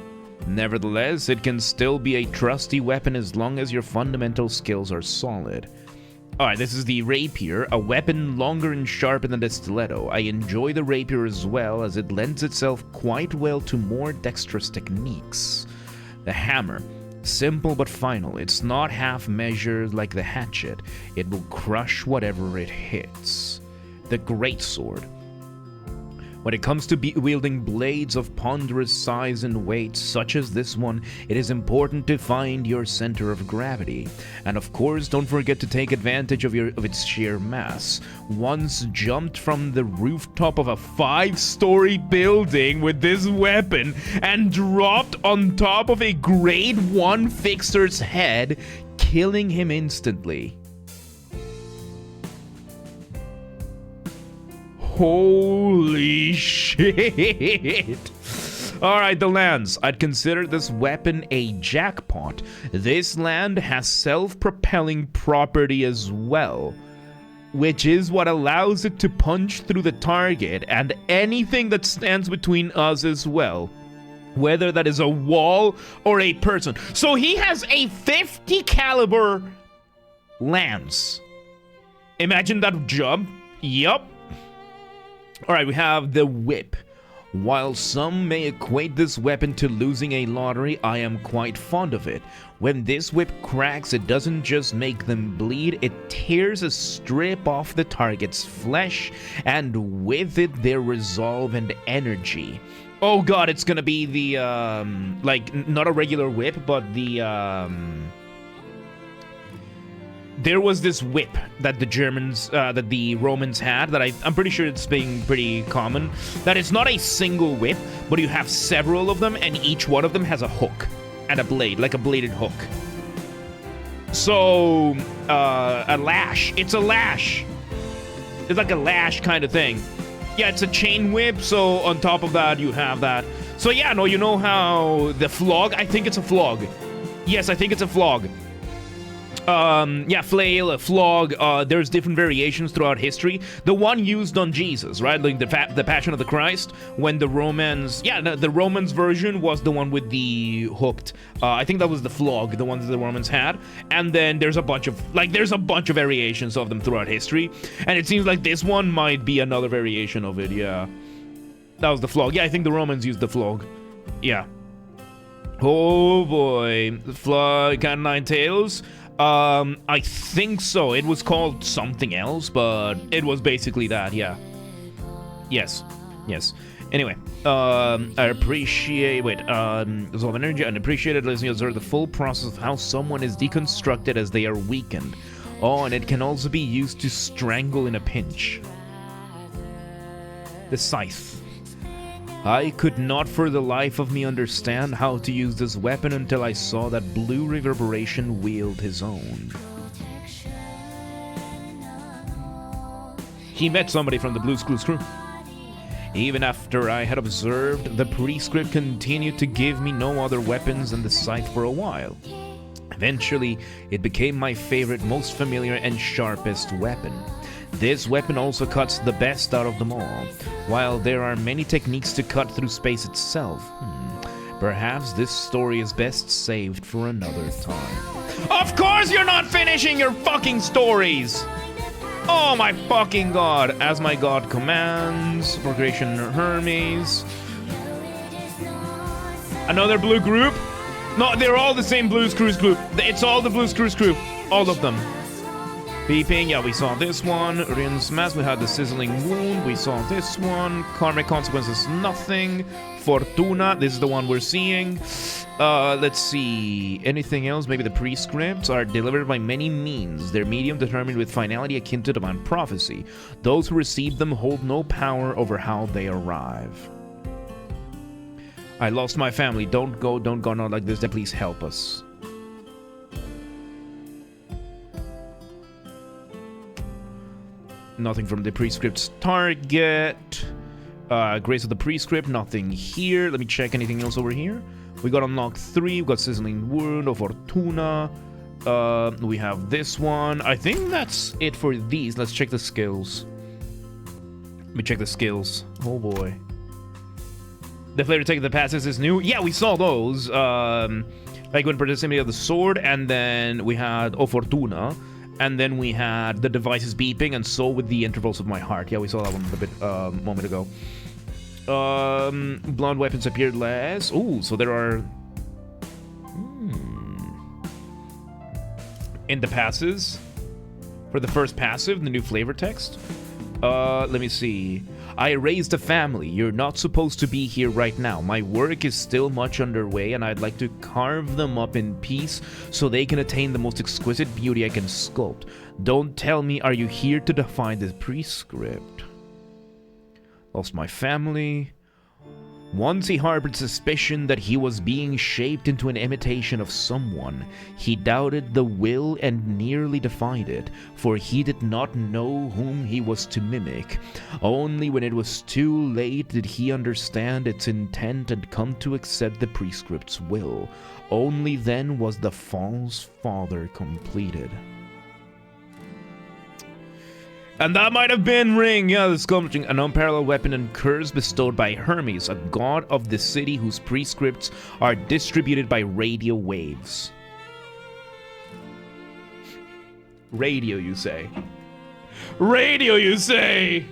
Nevertheless, it can still be a trusty weapon as long as your fundamental skills are solid. Alright, this is the rapier, a weapon longer and sharper than the stiletto. I enjoy the rapier as well, as it lends itself quite well to more dexterous techniques. The hammer. Simple but final. It's not half measured like the hatchet. It will crush whatever it hits. The greatsword. When it comes to wielding blades of ponderous size and weight, such as this one, it is important to find your center of gravity. And of course, don't forget to take advantage of its sheer mass. Once jumped from the rooftop of a 5-story building with this weapon and dropped on top of a grade 1 fixer's head, killing him instantly. Holy shit! Alright, the lands. I'd consider this weapon a jackpot. This land has self-propelling property as well, which is what allows it to punch through the target and anything that stands between us as well, whether that is a wall or a person. So he has a 50 caliber lance. Imagine that jump. Yup. Alright, we have the whip. While some may equate this weapon to losing a lottery, I am quite fond of it. When this whip cracks, it doesn't just make them bleed, it tears a strip off the target's flesh, and with it their resolve and energy. Oh god, it's gonna be the, like, not a regular whip, but the, there was this whip that the Romans had that I'm pretty sure it's being pretty common. That it's not a single whip, but you have several of them, and each one of them has a hook and a blade, like a bladed hook. So, a lash. It's a lash. It's like a lash kind of thing. Yeah, it's a chain whip, so on top of that, you have that. So yeah, no, you know how the flog? I think it's a flog. Yes, I think it's a flog. Yeah, flail, a flog, there's different variations throughout history. The one used on Jesus, right? Like the Passion of the Christ, when the Romans... Yeah, the Romans version was the one with the hooked. I think that was the flog, the one that the Romans had. And then there's a bunch of... Like, there's a bunch of variations of them throughout history. And it seems like this one might be another variation of it, yeah. That was the flog. Yeah, I think the Romans used the flog. Yeah. Oh boy, Cat Nine Tails. I think so. It was called something else, but it was basically that. Yeah. Yes. Anyway, I appreciate Resolve Energy and appreciated listening to observe the full process of how someone is deconstructed as they are weakened. Oh, and it can also be used to strangle in a pinch. The Scythe. I could not for the life of me understand how to use this weapon until I saw that Blue Reverberation wield his own. He met somebody from the Blue's Clues crew. Even after I had observed, the prescript continued to give me no other weapons than the scythe for a while. Eventually, it became my favorite, most familiar, and sharpest weapon. This weapon also cuts the best out of them all. While there are many techniques to cut through space itself, perhaps this story is best saved for another time. Of course you're not finishing your fucking stories! Oh my fucking god! As my god commands, for creation Hermes. Another blue group? No, they're all the same Blues Cruise group. It's all the Blues Cruise group. All of them. Beeping, yeah, we saw this one. Rien's Mask, we had the Sizzling Wound. We saw this one. Karmic Consequences, nothing. Fortuna, this is the one we're seeing. Let's see. Anything else? Maybe the prescripts are delivered by many means. Their medium determined with finality akin to divine prophecy. Those who receive them hold no power over how they arrive. I lost my family. Don't go not like this. Please help us. Nothing from the prescript's target. Grace of the prescript, nothing here. Let me check anything else over here. We got unlocked 3. We got Sizzling Wound of Fortuna. We have this one. I think that's it for these. Let's check the skills. Let me check the skills. Oh boy. The flavor take of the passes is new. Yeah, we saw those. Like when proximity of the sword, and then we had O Fortuna. And then we had the devices beeping, and so with the intervals of my heart. Yeah, we saw that one a bit moment ago. Blonde weapons appeared less. Ooh, so there are... In the passes. For the first passive, the new flavor text. Let me see. I raised a family. You're not supposed to be here right now. My work is still much underway, and I'd like to carve them up in peace so they can attain the most exquisite beauty I can sculpt. Don't tell me, are you here to define this prescript? Lost my family. Once he harbored suspicion that he was being shaped into an imitation of someone. He doubted the will and nearly defied it, for he did not know whom he was to mimic. Only when it was too late did he understand its intent and come to accept the prescript's will. Only then was the false father completed. And that might have been Ring, yeah, the sculpting, an unparalleled weapon and curse bestowed by Hermes, a god of the city whose prescripts are distributed by radio waves. Radio, you say? Radio, you say?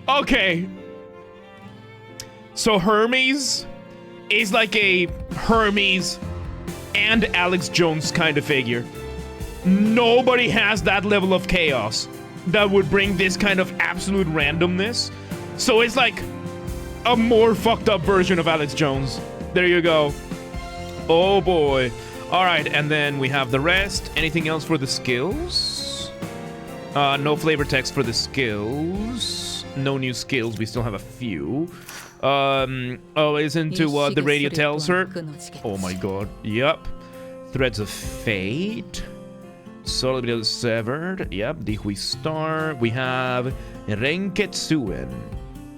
Okay. So Hermes is like a Hermes and Alex Jones kind of figure. Nobody has that level of chaos that would bring this kind of absolute randomness. So it's like a more fucked up version of Alex Jones. There you go. Oh boy. Alright, and then we have the rest. Anything else for the skills? No flavor text for the skills. No new skills. We still have a few. Listen to what the radio tells her. Oh my god. Yup. Threads of Fate. Solar Video Severed. Yep. Dihui Star. We have Renketsuen.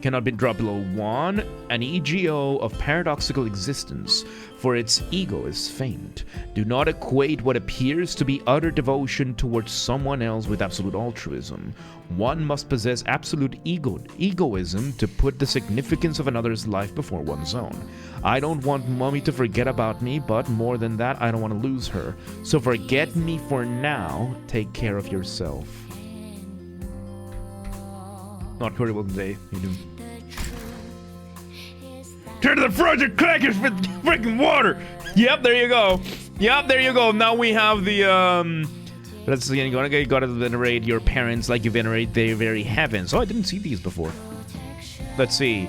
Cannot be dropped below 1. An EGO of paradoxical existence, for its ego is faint. Do not equate what appears to be utter devotion towards someone else with absolute altruism. One must possess absolute egoism to put the significance of another's life before one's own. I don't want Mommy to forget about me, but more than that, I don't want to lose her. So forget me for now. Take care of yourself. Not horrible today. You do. Turn to the frozen crackers with freaking water. Yep, there you go. Yep, there you go. Now we have the let's see. You gotta venerate your parents like you venerate their very heavens. Oh, I didn't see these before. Let's see.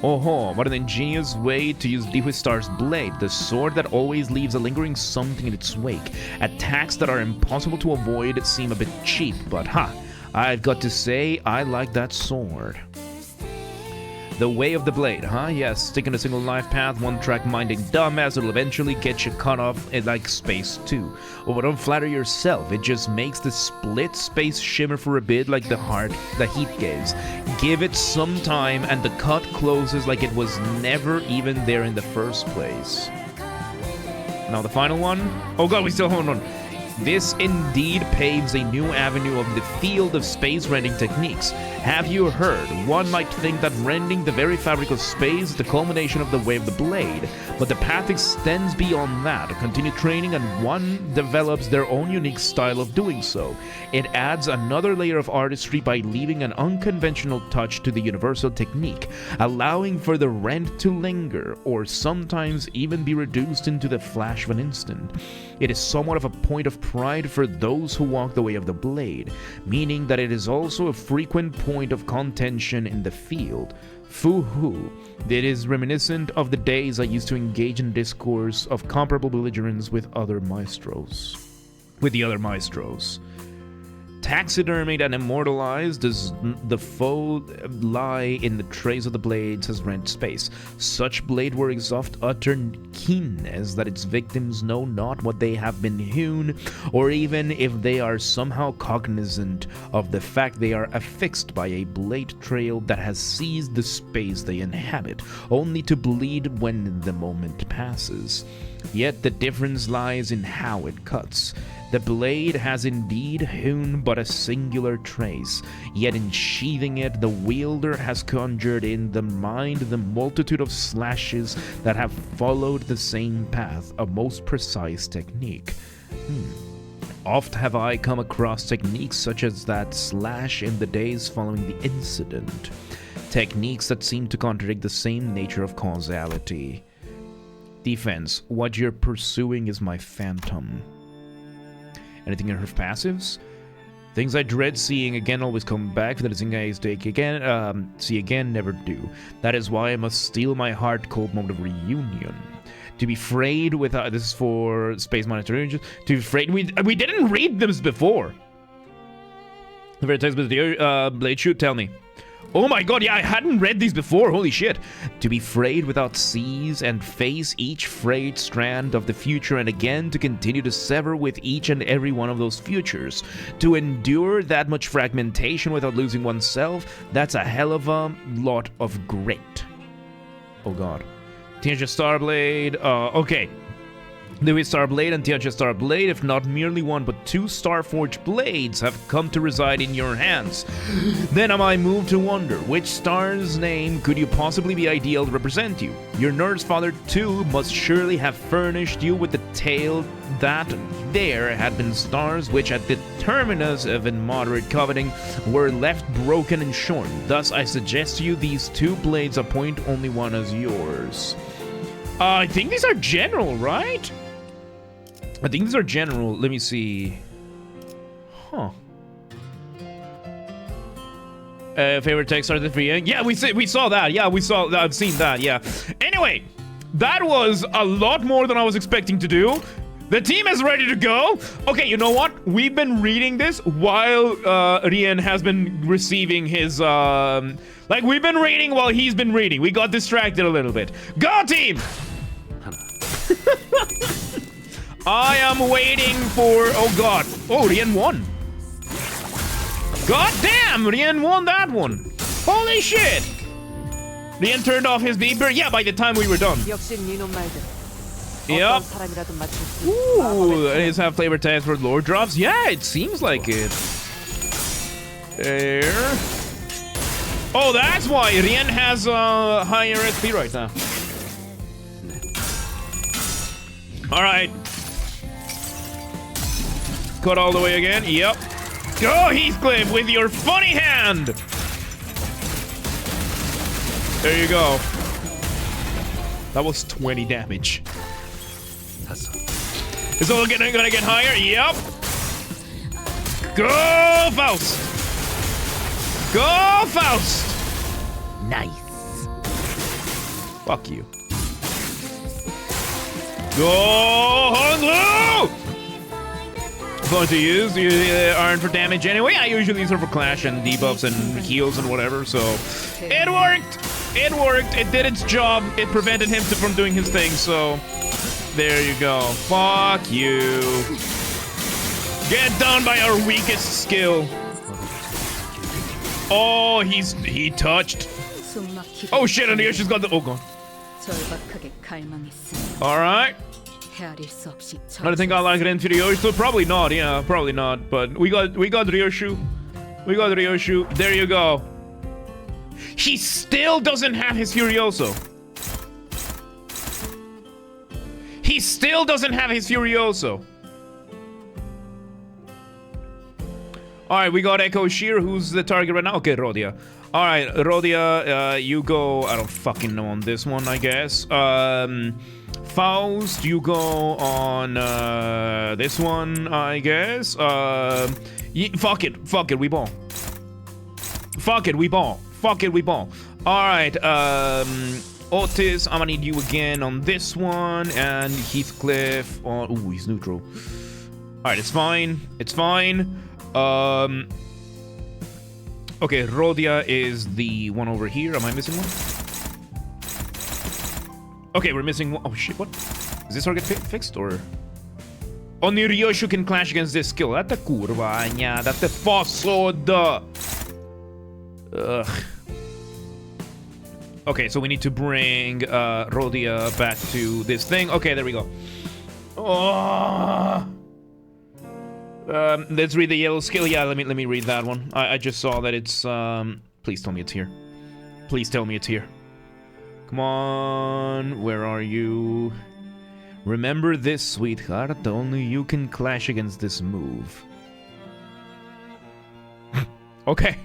Oh, what an ingenious way to use Star's blade, the sword that always leaves a lingering something in its wake. Attacks that are impossible to avoid seem a bit cheap, but I've got to say, I like that sword. The way of the blade, Yes, sticking a single life path, one-track minding dumbass will eventually get you cut off like space too. Oh, but don't flatter yourself, it just makes the split space shimmer for a bit like the heat gives. Give it some time and the cut closes like it was never even there in the first place. Now the final one. Oh god, we still hold on. This indeed paves a new avenue of the field of space rending techniques. Have you heard? One might think that rending the very fabric of space is the culmination of the way of the blade, but the path extends beyond that. Continue training and one develops their own unique style of doing so. It adds another layer of artistry by leaving an unconventional touch to the universal technique, allowing for the rend to linger, or sometimes even be reduced into the flash of an instant. It is somewhat of a point of pride for those who walk the way of the blade, meaning that it is also a frequent point of contention in the field. Foo-hoo. It is reminiscent of the days I used to engage in discourse of comparable belligerence with the other maestros. Taxidermied and immortalized, does the foe lie in the trace of the blades has rent space. Such blade work is oft utter keenness that its victims know not what they have been hewn, or even if they are somehow cognizant of the fact they are affixed by a blade trail that has seized the space they inhabit, only to bleed when the moment passes. Yet the difference lies in how it cuts. The blade has indeed hewn but a singular trace, yet in sheathing it, the wielder has conjured in the mind the multitude of slashes that have followed the same path, a most precise technique. Oft have I come across techniques such as that slash in the days following the incident. Techniques that seem to contradict the same nature of causality. Defense, what you're pursuing is my phantom. Anything in her passives? Things I dread seeing again always come back. That is thing I take again, see again, never do. That is why I must steal my heart cold moment of reunion. To be frayed without this is for Space Monitor. To be frayed, we didn't read this before. The very text with the blade shoot. Tell me. Oh my god, yeah, I hadn't read these before, holy shit. To be frayed without seize and face each frayed strand of the future and again to continue to sever with each and every one of those futures. To endure that much fragmentation without losing oneself, that's a hell of a lot of grit. Oh god. Tianjia Starblade, okay. Louis Starblade and Tianjia Starblade, if not merely one but two Starforged blades, have come to reside in your hands. Then am I moved to wonder, which star's name could you possibly be ideal to represent you? Your nurse father, too, must surely have furnished you with the tale that there had been stars which at the terminus of immoderate coveting were left broken and shorn. Thus I suggest to you these two blades appoint only one as yours. I think these are general, right? I think these are general. Let me see. Huh. Favorite text are the Rien? Yeah, we saw that. Yeah, I've seen that. Yeah. Anyway, that was a lot more than I was expecting to do. The team is ready to go. Okay, you know what? We've been reading this while Rien has been receiving his like we've been reading while he's been reading. We got distracted a little bit. Go team! I am waiting for... Oh, God. Oh, Rien won. God damn, Rien won that one. Holy shit. Rien turned off his beeper. Yeah, by the time we were done. Yep. Ooh, is have flavor text for lore drops? Yeah, it seems like it. There. Oh, that's why Rien has a higher SP right now. Alright. Cut all the way again. Yep. Go, Heathcliff, with your funny hand! There you go. That was 20 damage. 5. Is it all gonna get higher? Yep. Go, Faust! Go, Faust! Nice. Fuck you. Go, Honglu! I'm going to use the iron for damage anyway. I usually use her for clash and debuffs and heals and whatever, so... It worked! It worked! It did its job. It prevented him from doing his thing, so... There you go. Fuck you. Get down by our weakest skill. Oh, he touched. Oh shit, and Yoshi's got the... Oh, God. Alright. I don't think I like it in Ryoshu. Probably not, yeah, probably not. But we got Ryoshu. We got Ryoshu. There you go. He still doesn't have his Furioso. He still doesn't have his Furioso. Alright, we got Echo Shear. Who's the target right now? Okay, Rodia. Alright, Rodia, you go... I don't fucking know on this one, I guess. Faust, you go on this one, I guess. Fuck it, we ball. Fuck it, we ball. Fuck it, we ball. Alright, Otis, I'm gonna need you again on this one, and Heathcliff on... Ooh, he's neutral. Alright, it's fine. It's fine. Okay, Rodia is the one over here. Am I missing one? Okay, we're missing one. Oh shit, what? Is this target fixed or? Only Ryoshu can clash against this skill. Dette kurva, nja, dette fasod. Ugh. Okay, so we need to bring Rodia back to this thing. Okay, there we go. Oh. Let's read the yellow skill. Yeah, let me read that one. I just saw that it's please tell me it's here. Please tell me it's here. Come on, where are you? Remember this, sweetheart. Only you can clash against this move. Okay.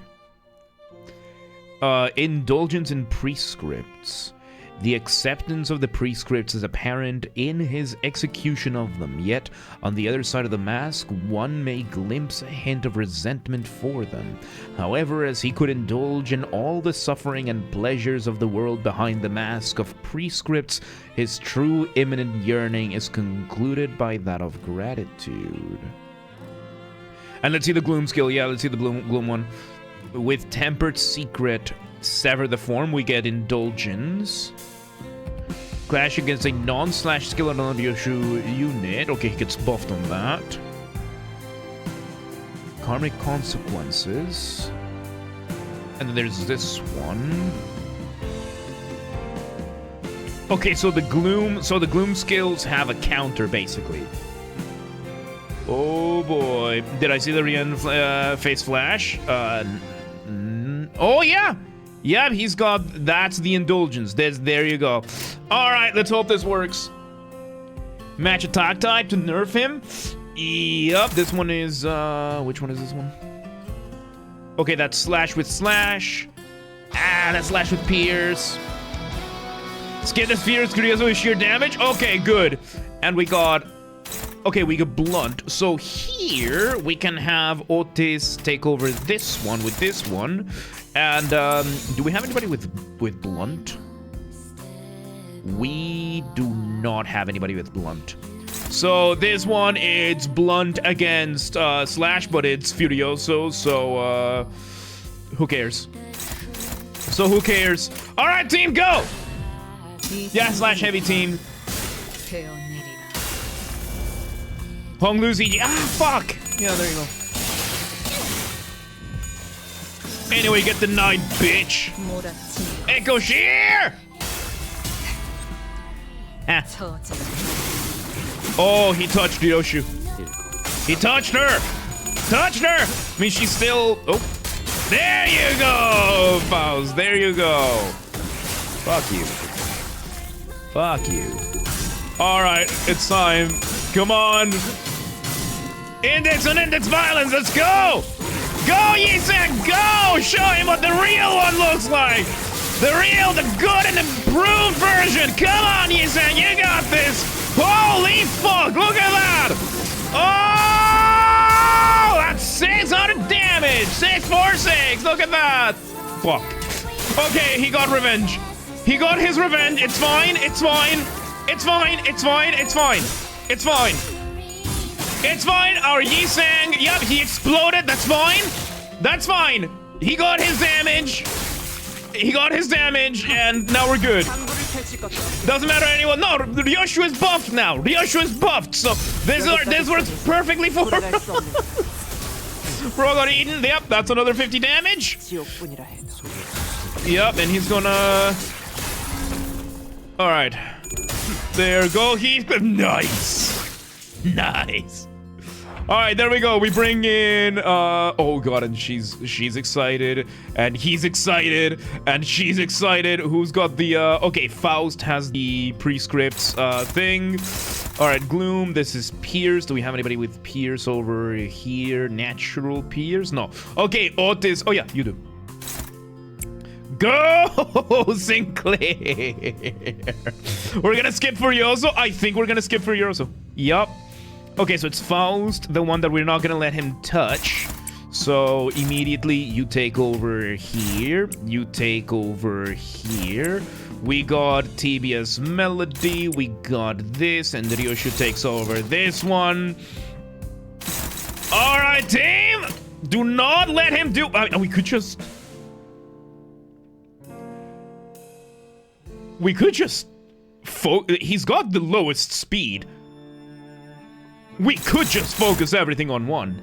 Indulgence in prescripts. The acceptance of the prescripts is apparent in his execution of them, yet, on the other side of the mask, one may glimpse a hint of resentment for them. However, as he could indulge in all the suffering and pleasures of the world behind the mask of prescripts, his true imminent yearning is concluded by that of gratitude. And let's see the gloom skill. Yeah, let's see the gloom one. With tempered secret, sever the form, we get indulgence. Clash against a non-slash skill on another Yoshu unit. Okay, he gets buffed on that. Karmic consequences. And then there's this one. Okay, so the gloom skills have a counter basically. Oh boy. Did I see the Rien face flash? Oh yeah! Yeah, he's got... That's the indulgence. There you go. Alright, let's hope this works. Match attack type to nerf him. Yup, this one is... which one is this one? Okay, that's slash with slash. Ah, that's slash with pierce. Skip the fierce Grioso with sheer damage. Okay, good. And we got... Okay, we got blunt. So here, we can have Otis take over this one with this one. And, do we have anybody with blunt? We do not have anybody with blunt. So this one, it's blunt against, slash, but it's Furioso, so, who cares? So who cares? Alright, team, go! Yeah, slash heavy team. Honglu's EG. Ah, fuck! Yeah, there you go. Anyway, get denied, bitch. Echo Shear! Ah. Oh, he touched Ryoshu. He touched her! Touched her! I mean, she's still... Oh. There you go, Faust. There you go. Fuck you. Fuck you. Alright, it's time. Come on. Index on index violence, let's go! Go, Yisak, go! Show him what the real one looks like! The real, the good, and improved version. Come on, Yisan, you got this. Holy fuck, look at that. Oh, that's 600 damage. 646, look at that. Fuck. Okay, he got revenge. He got his revenge. It's fine, it's fine. It's fine, it's fine, it's fine. It's fine. It's fine. Our Yisang, yep, he exploded. That's fine. That's fine. He got his damage. He got his damage, and now we're good. Doesn't matter anyone. No, Ryoshu is buffed now. Ryoshu is buffed, so this works perfectly for him. Bro got eaten. Yep, that's another 50 damage. Yep, and he's gonna... Alright. There go. He's... Nice. Nice. Alright, there we go. We bring in... oh god, and she's excited. And he's excited. And she's excited. Who's got the... okay, Faust has the prescripts thing. Alright, Gloom. This is Pierce. Do we have anybody with Pierce over here? Natural Pierce? No. Okay, Otis. Oh yeah, you do. Go, Sinclair. We're gonna skip Furioso. I think we're gonna skip Furioso. Yup. Okay, so it's Faust, the one that we're not gonna let him touch. So immediately you take over here. You take over here. We got TBS Melody. We got this, and Ryoshu takes over this one. All right, team. Do not let him do. We could just. We could just. He's got the lowest speed. We could just focus everything on one.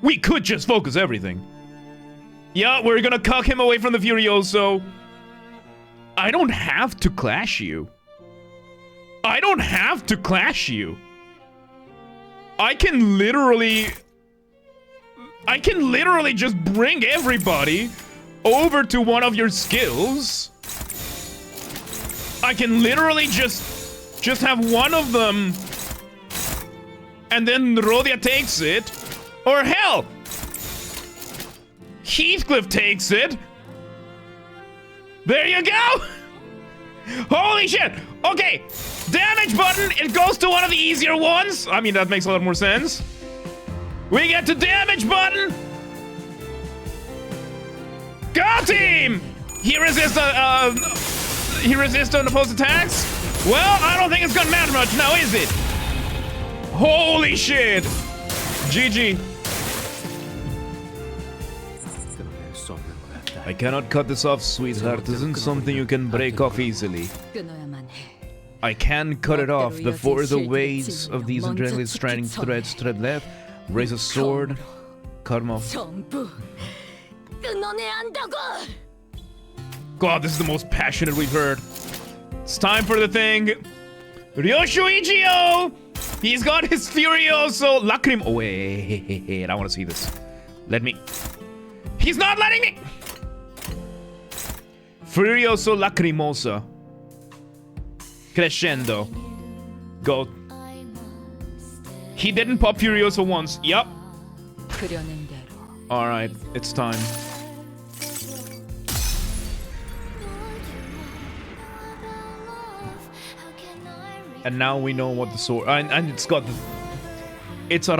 We could just focus everything. Yeah, we're gonna cuck him away from the Furioso. I don't have to clash you. I don't have to clash you. I can literally just bring everybody over to one of your skills. I can literally just have one of them, and then Rodia takes it. Or hell, Heathcliff takes it. There you go. Holy shit. Okay, damage button, it goes to one of the easier ones. I mean, that makes a lot more sense. We get to damage button. Go team. He resists unopposed attacks. Well, I don't think it's gonna matter much now, is it? Holy shit! GG. I cannot cut this off, sweetheart. This isn't something you can break off easily. I can cut it off before the weights of these adrenaline straining threads thread left. Raise a sword, cut them off. God, this is the most passionate we've heard. It's time for the thing. Ryoshu Ichio! He's got his Furioso Lacrim. Oh, wait. I want to see this. Let me. He's not letting me! Furioso Lacrimosa. Crescendo. Go. He didn't pop Furioso once. Yup. Alright, it's time. And now we know what the sword... And it's got the... It's oh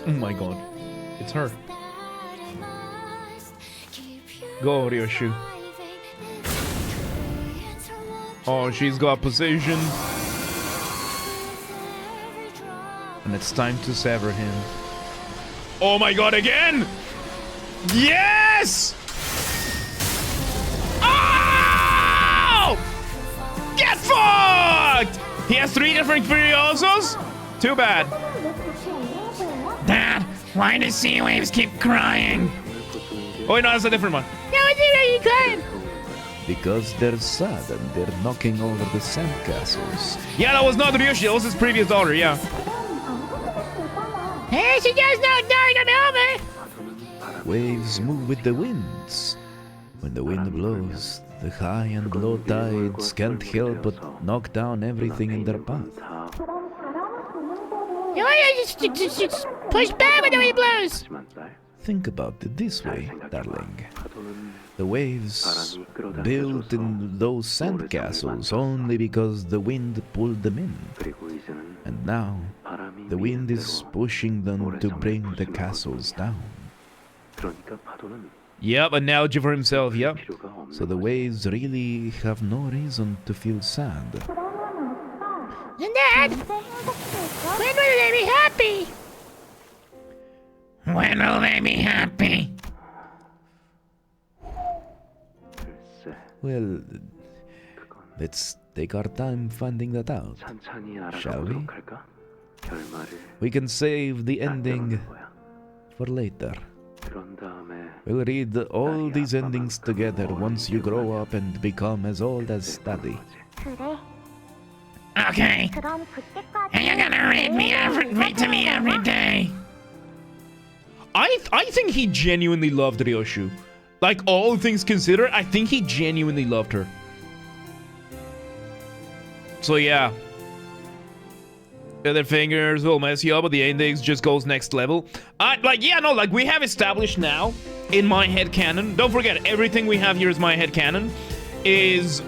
my god. It's her. Go, Ryoshu. Oh, she's got position. And it's time to sever him. Oh my god, again! Yes! Oh! Get fucked! He has 3 different Furiosos? Too bad. Dad, why do sea waves keep crying? Oh, no, that's a different one. No, it's really crying. Because they're sad and they're knocking over the sandcastles. Yeah, that was not Ryoshu, that was his previous daughter, yeah. Hey, she does not die to me. Waves move with the winds. When the wind blows, the high and low tides can't help but knock down everything in their path. Just push back when the wind blows. Think about it this way, darling. The waves built in those sandcastles only because the wind pulled them in. And now, the wind is pushing them to bring the castles down. Yep, analogy for himself, yep. So the waves really have no reason to feel sad. Dad, when will they be happy? When will they be happy? Well, let's take our time finding that out, shall we? We can save the ending for later. We'll read all these endings together once you grow up and become as old as Daddy. Okay. And you're gonna read to me every day. I think he genuinely loved Ryoshu. Like, all things considered, I think he genuinely loved her. So yeah. The other fingers will mess you up, but the endings just goes next level. Like we have established now in my headcanon. Don't forget, everything we have here is my headcanon. Is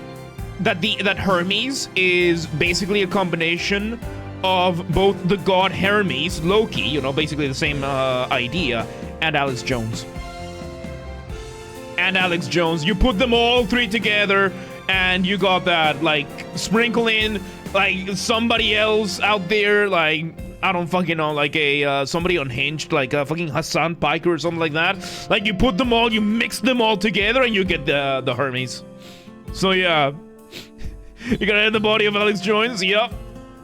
that Hermes is basically a combination of both the god Hermes, Loki, you know, basically the same idea, and Alex Jones. And Alex Jones, you put them all three together, and you got that, like, sprinkle in, like, somebody else out there, like, I don't fucking know, like somebody unhinged, like fucking Hassan Piker or something like that. Like, you put them all, you mix them all together, and you get the Hermes. So yeah, you gotta hit the body of Alex Jones. Yep,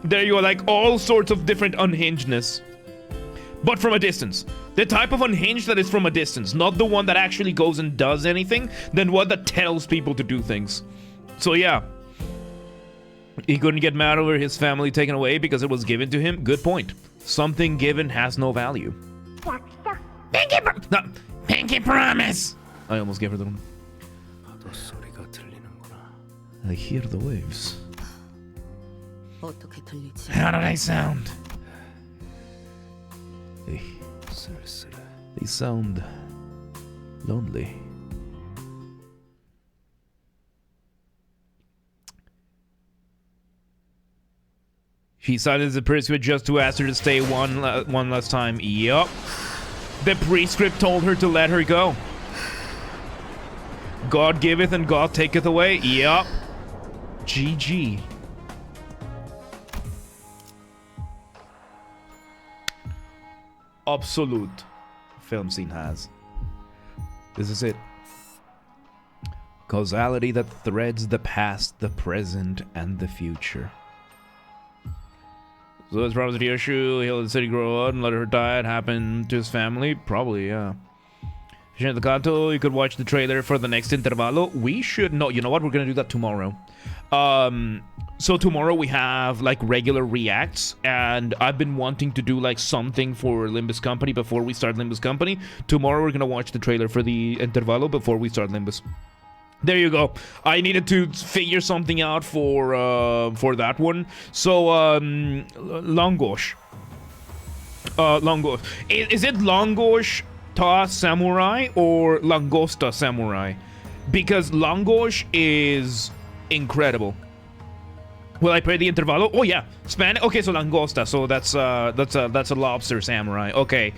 there you go, like all sorts of different unhingedness, but from a distance. The type of unhinged that is from a distance, not the one that actually goes and does anything, then one that tells people to do things. So yeah. He couldn't get mad over his family taken away because it was given to him. Good point. Something given has no value. Pinky promise! I almost gave her the one. I hear the waves. 어떻게 들리지? How did I sound? They sound lonely. She silenced the prescript just to ask her to stay one last time. Yup. The prescript told her to let her go. God giveth and God taketh away. Yup. GG. Absolute film scene has. This is it. Causality that threads the past, the present, and the future. So it's promised Ryoshu, he'll let the city grow up and let her die. It happened to his family? Probably, yeah. If you're in the Canto, you could watch the trailer for the next intervalo. We should... No, you know what? We're gonna do that tomorrow. So tomorrow we have, like, regular reacts. And I've been wanting to do, like, something for Limbus Company before we start Limbus Company. Tomorrow we're gonna watch the trailer for the intervalo before we start Limbus. There you go. I needed to figure something out for that one. So, Longosh. Longosh. Is it Longosh Ta Samurai or Langosta Samurai? Because Longosh is incredible. Will I play the intervalo? Oh yeah, Spanish. Okay, so Langosta. So that's a lobster samurai. Okay.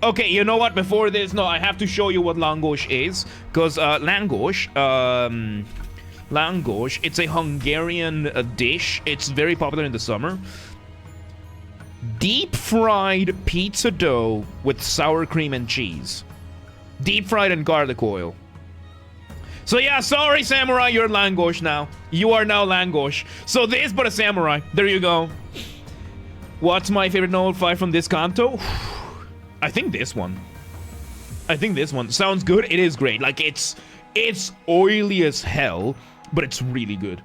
Okay, you know what? Before this, no, I have to show you what langosh is. Because langosh, it's a Hungarian dish. It's very popular in the summer. Deep fried pizza dough with sour cream and cheese. Deep fried in garlic oil. So yeah, sorry samurai, you're langosh now. You are now langosh. So this, but a samurai. There you go. What's my favorite novel fight from this Canto? I think this one. I think this one sounds good. It is great. Like, it's oily as hell, but it's really good.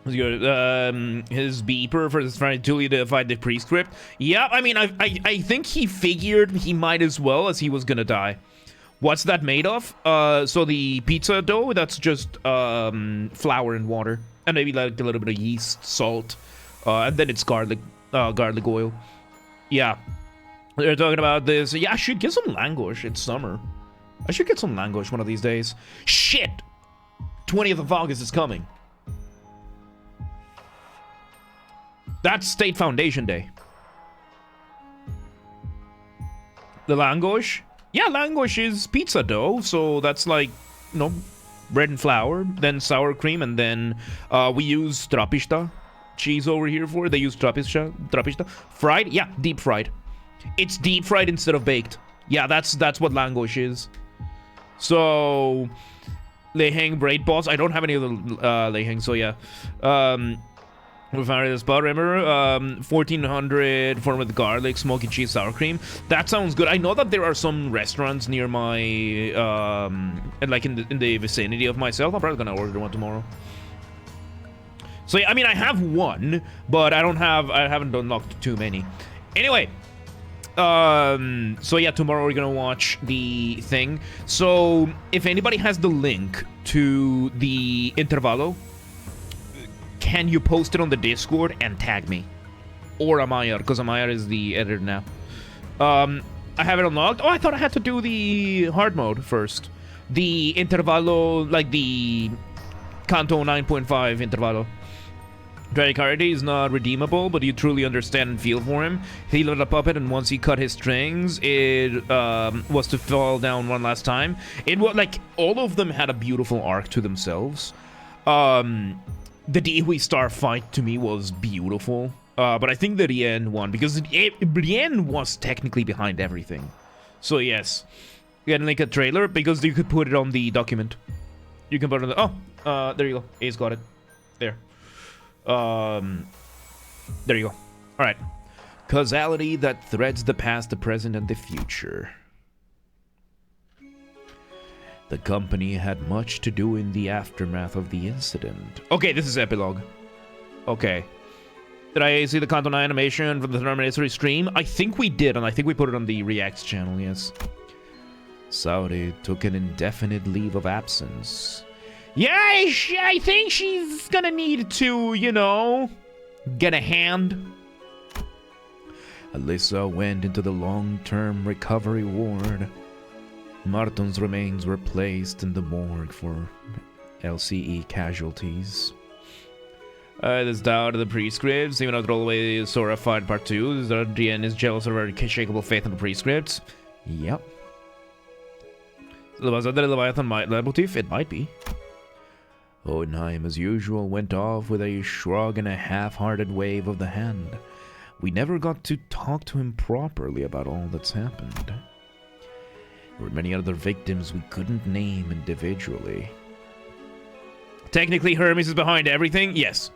His beeper for this trying to fight the prescript. Yeah, I mean, I think he figured he might as well, as he was gonna die. What's that made of? So the pizza dough, that's just flour and water, and maybe like a little bit of yeast, salt, and then it's garlic oil. Yeah. They're talking about this. Yeah, I should get some language. It's summer. I should get some language one of these days. Shit! 20th of August is coming. That's State Foundation Day. The language? Yeah, language is pizza dough. So that's like, you know, bread and flour, then sour cream, and then we use trapista cheese over here for it. They use trapista. Fried? Yeah, deep fried. It's deep fried instead of baked. Yeah, that's what language is. So, Leheng braid balls. I don't have any of the Leheng, so yeah. We found this spot, remember? 1400 form with garlic, smoky cheese, sour cream. That sounds good. I know that there are some restaurants near my, like in the vicinity of myself. I'm probably gonna order one tomorrow. So yeah, I mean, I have one, but I haven't unlocked too many. Anyway. So yeah, tomorrow we're gonna watch the thing. So if anybody has the link to the intervalo, can you post it on the Discord and tag me? Or Amaya, because Amaya is the editor now. I have it unlocked. Oh, I thought I had to do the hard mode first. The intervalo, like the Canto 9.5 intervalo. Dracarity is not redeemable, but you truly understand and feel for him. He lit a puppet, and once he cut his strings, it was to fall down one last time. It was like all of them had a beautiful arc to themselves. The Dihui Star fight to me was beautiful, but I think the Rien one, because Rien was technically behind everything. So yes, you can link a trailer because you could put it on the document. You can put it on the there you go. Ace got it. There. There you go. Alright. Causality that threads the past, the present, and the future. The company had much to do in the aftermath of the incident. Okay, this is epilogue. Okay. Did I see the Canto 9 animation from the Terminator stream? I think we did, and I think we put it on the Reacts channel, yes. Saudi took an indefinite leave of absence. Yeah, I think she's gonna need to, you know, get a hand. Alyssa went into the long-term recovery ward. Martin's remains were placed in the morgue for LCE casualties. There's doubt of the prescripts, even though all the way Sora fight part 2. Is that Rien is jealous of her unshakable faith in the prescripts? Yep. Was that the Leviathan motif? It might be. Hohenheim, as usual, went off with a shrug and a half-hearted wave of the hand. We never got to talk to him properly about all that's happened. There were many other victims we couldn't name individually. Technically, Hermes is behind everything? Yes.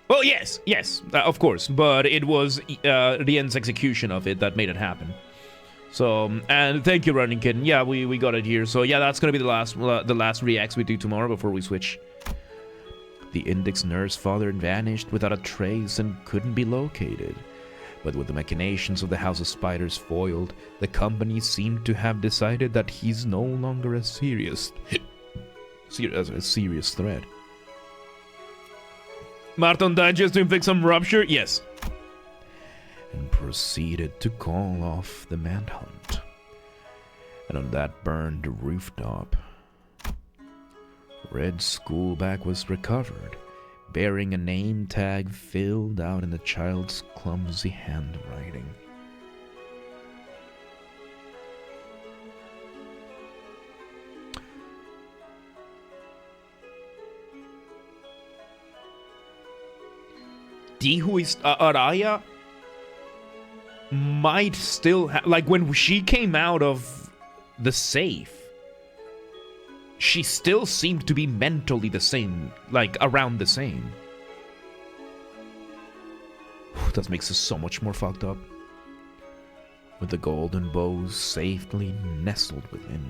Well, yes, of course. But it was Rien's execution of it that made it happen. So, and thank you, Running Kitten. Yeah, we got it here. So, yeah, that's gonna be the last reacts we do tomorrow before we switch. The Index nurse father vanished without a trace and couldn't be located. But with the machinations of the House of Spiders foiled, the company seemed to have decided that he's no longer a serious threat. Martin died just to inflict some rupture? Yes. And proceeded to call off the manhunt. And on that burned rooftop, Red's school bag was recovered, bearing a name tag filled out in the child's clumsy handwriting. Dihui's Araya might still have, like, when she came out of the safe, she still seemed to be mentally the same, like around the same. That makes us so much more fucked up. With the golden bows safely nestled within.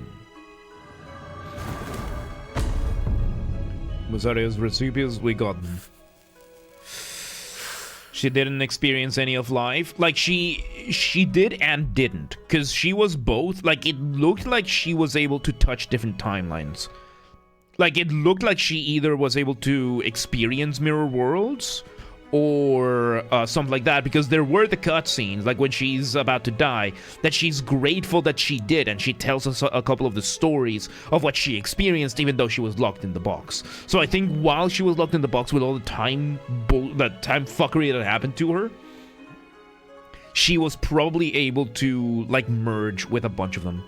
Mazaria's recipients, we got them. She didn't experience any of life. Like, she did and didn't. Because she was both. Like, it looked like she was able to touch different timelines. Like, it looked like she either was able to experience mirror worlds, or something like that, because there were the cutscenes, like when she's about to die, that she's grateful that she did, and she tells us a couple of the stories of what she experienced, even though she was locked in the box. So I think while she was locked in the box with all the time fuckery that happened to her, she was probably able to, like, merge with a bunch of them.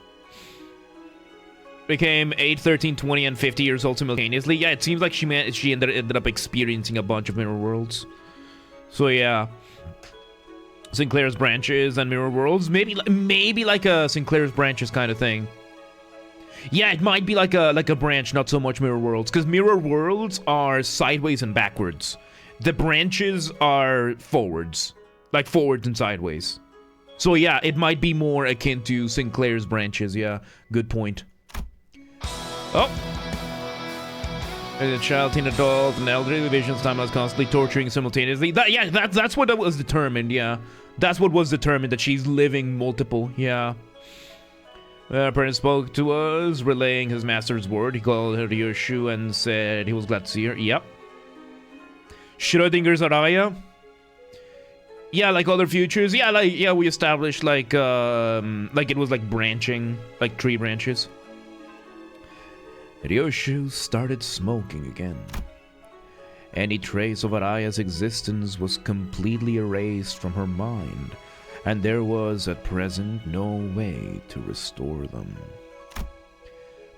Became 8, 13, 20, and 50 years old simultaneously. Yeah, it seems like she ended up experiencing a bunch of mirror worlds. So yeah, Sinclair's branches and mirror worlds, maybe like a Sinclair's branches kind of thing. Yeah, it might be like a branch, not so much mirror worlds, because mirror worlds are sideways and backwards. The branches are forwards, like forwards and sideways. So yeah, it might be more akin to Sinclair's branches. Yeah, good point. Oh. A child, teen, adult, and elderly, the vision's time was constantly torturing simultaneously. That's what was determined, yeah. That's what was determined, that she's living multiple, yeah. Apprentice spoke to us, relaying his master's word. He called her Ryoshu and said he was glad to see her. Yep. Schrödinger's Araya. Yeah, like other futures. Yeah, we established like it was like branching, like tree branches. Ryoshu started smoking again. Any trace of Araya's existence was completely erased from her mind, and there was at present no way to restore them.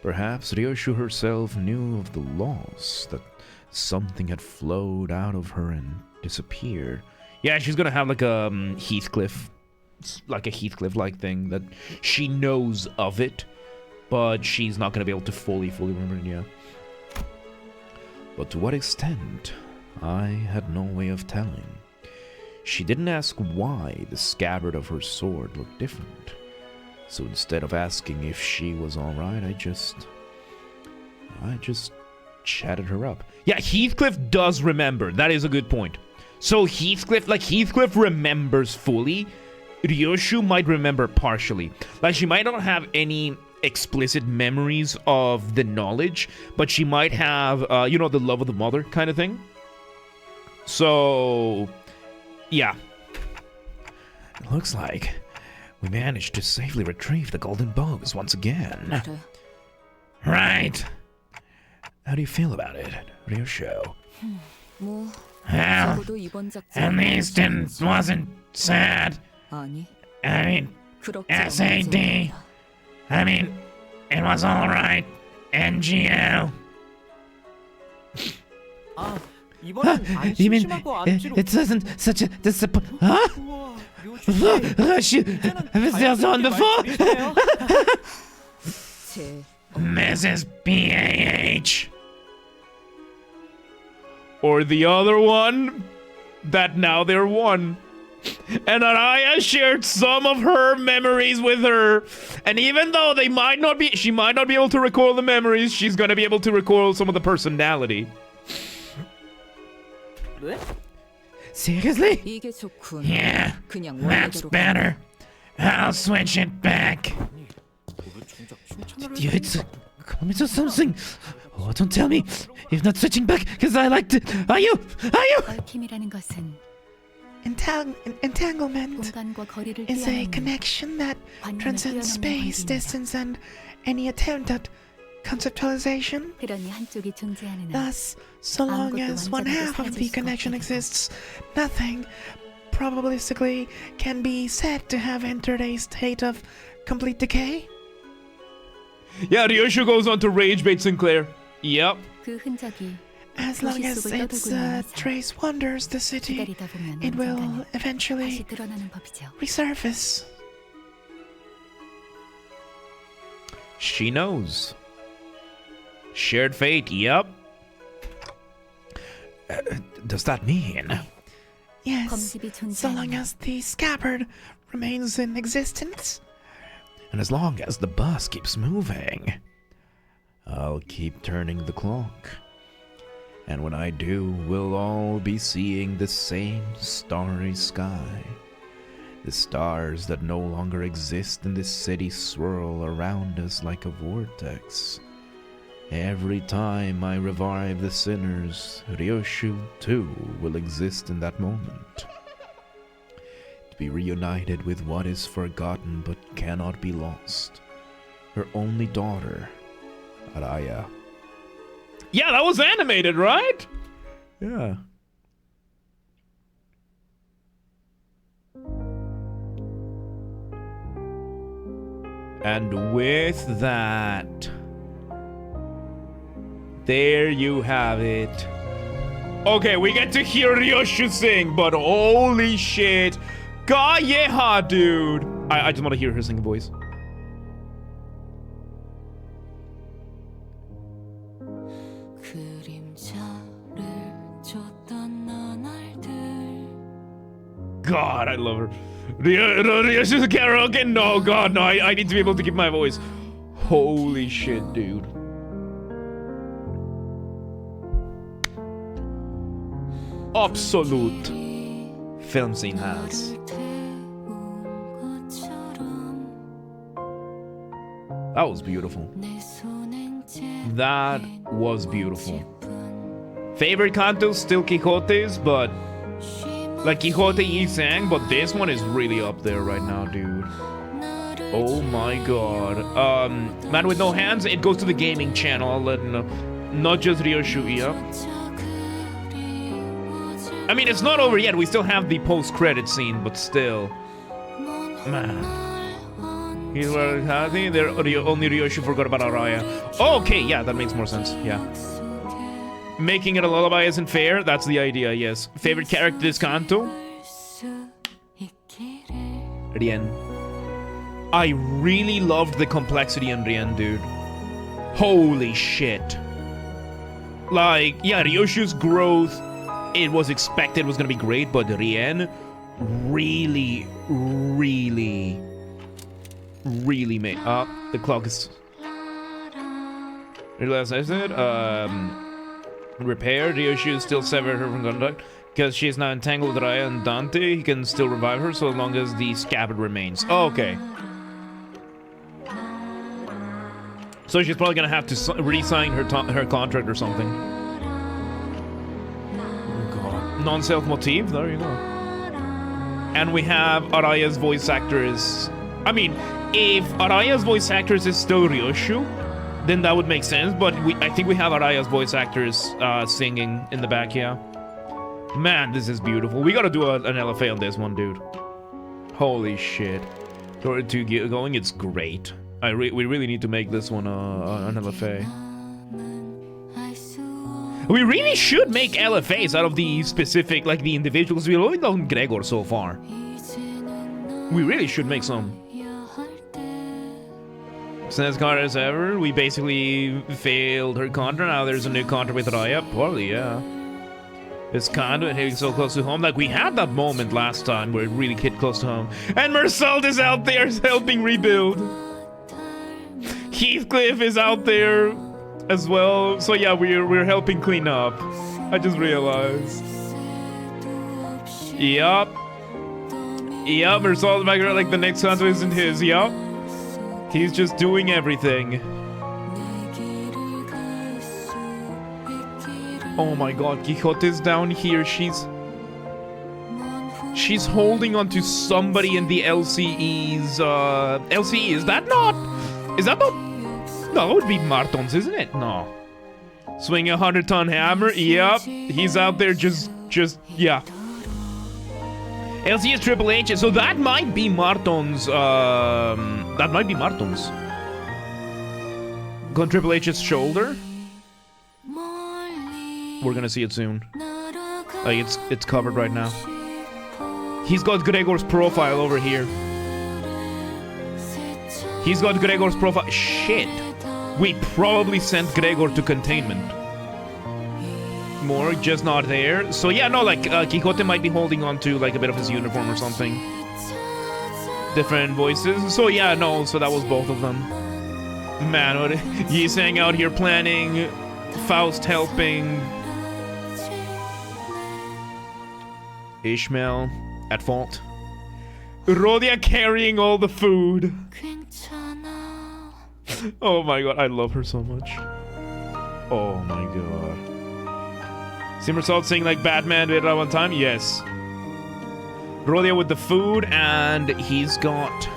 Perhaps Ryoshu herself knew of the loss, that something had flowed out of her and disappeared. Yeah, she's gonna have like a Heathcliff, like a Heathcliff-like thing, that she knows of it, but she's not gonna be able to fully remember it, yeah. But to what extent, I had no way of telling. She didn't ask why the scabbard of her sword looked different. So instead of asking if she was alright, I just chatted her up. Yeah, Heathcliff does remember. That is a good point. So Heathcliff remembers fully. Ryoshu might remember partially. Like, she might not have any explicit memories of the knowledge, but she might have, the love of the mother kind of thing. So, yeah. It looks like we managed to safely retrieve the golden bows once again. Right. How do you feel about it, Ryoshu? 뭐 Well, 적어도 이번 at least it wasn't sad. 아니 I mean, 그렇게 SAD. I mean, it was alright. NGO. 아, 이번엔 안 You mean 심심하고 안지로. it wasn't such a disappointment? Huh? 우와, 묘주 씨. Have you seen someone before? 제 Mrs. BAH. Or the other one, that now they're one. And Araya shared some of her memories with her. And even though she might not be able to recall the memories, she's gonna be able to recall some of the personality. 네? Seriously? 이게 좋군. Yeah, 그냥 that's 원래대로 better. I'll switch it back. 왜 정작 칭찬을 You hit comments or something? Oh, don't tell me. If not switching back, because I liked it. Are you? 얽힘이라는 것은 Entanglement 공간과 거리를 is a 뛰어넘는 connection that 관념을 transcends 뛰어넘는 space, 관계입니다. distance, and any attempt at conceptualization. 그러니 한쪽이 존재하는 한 Thus, so long as one half of the connection exists, nothing, probabilistically, can be said to have entered a state of complete decay. Yeah, Ryoshu goes on to rage bait Sinclair. Yep. 그 흔적이 As long as its trace wanders the city, 기다리다 보면 it will 언젠가는 eventually 다시 드러나는 법이죠. resurface. She knows. Shared fate, yep. Does that mean? Yes, 검집이 so long 존재하는 as the scabbard remains in existence. And as long as the bus keeps moving, I'll keep turning the clock. And when I do, we'll all be seeing the same starry sky. The stars that no longer exist in this city swirl around us like a vortex. Every time I revive the sinners, Ryoshu too will exist in that moment. To be reunited with what is forgotten but cannot be lost. Her only daughter, Araya. Yeah, that was animated, right? Yeah. And with that, there you have it. Okay, we get to hear Ryoshu sing, but holy shit. Gayeha, dude. I just want to hear her sing voice. God, I love her. Ryoshu's karaoke? No, God, no. I need to be able to keep my voice. Holy shit, dude. Absolute film scene has. That was beautiful. That was beautiful. Favorite cantos still Quixote's, but like Quixote he sang, but this one is really up there right now, dude. Oh my god. Man with No Hands, it goes to the gaming channel, I'll let him know. Not just Ryoshu, yeah. I mean, it's not over yet, we still have the post-credit scene, but still. Man. He's happy, only Ryoshu forgot about Araya. Oh, okay, yeah, that makes more sense, yeah. Making it a lullaby isn't fair, that's the idea, yes. Favorite character is Canto? Rien. I really loved the complexity in Rien, dude. Holy shit. Like, yeah, Ryoshu's growth, it was expected was gonna be great, but Rien really made... the clock is... As I said, repair, Ryoshu still severed her from contact. Because she is now entangled with Raya and Dante, he can still revive her so long as the scabbard remains. Oh, okay. So she's probably gonna have to re-sign her contract or something. Oh god. Non-self motif? There you go. And we have Araya's voice actor is... I mean, if Araya's voice actor is still Ryoshu, then that would make sense, but I think we have Araya's voice actors singing in the back, yeah. Man, this is beautiful. We gotta do an LFA on this one, dude. Holy shit. Story 2 going, it's great. We really need to make this one an LFA. We really should make LFAs out of the specific, like the individuals. We've only done Gregor so far. We really should make some. Since contract as ever, we basically failed her contract. Now there's a new contract with Raya. Probably, yeah. It's kind of hitting so close to home. Like, we had that moment last time where it really hit close to home. And Mersault is out there helping rebuild. Heathcliff is out there as well. So yeah, we're helping clean up. I just realized. Yup. Yup, Mersault back there, like the next contract isn't his. Yup. He's just doing everything. Oh my god, Quixote's down here. She's holding on to somebody in the LCE's LCE. Is that not? No, that would be Martons, isn't it? No. Swing a 100-ton hammer. Yep. He's out there just yeah. LC is Triple H, so that might be Martons, that might be Martons. On Triple H's shoulder? We're gonna see it soon. Like, it's covered right now. He's got Gregor's profile over here. He's got Gregor's profile. Shit. We probably sent Gregor to containment. More, just not there. So yeah, no, like, Quixote might be holding on to, like, a bit of his uniform or something. Different voices. So yeah, no, so that was both of them. Man, what... Yisang out here planning. Faust helping. Ishmael at fault. Rodia carrying all the food. Oh my god, I love her so much. Oh my god. Simmersalt sing like Batman did at one time? Yes. Rodia with the food, and he's got...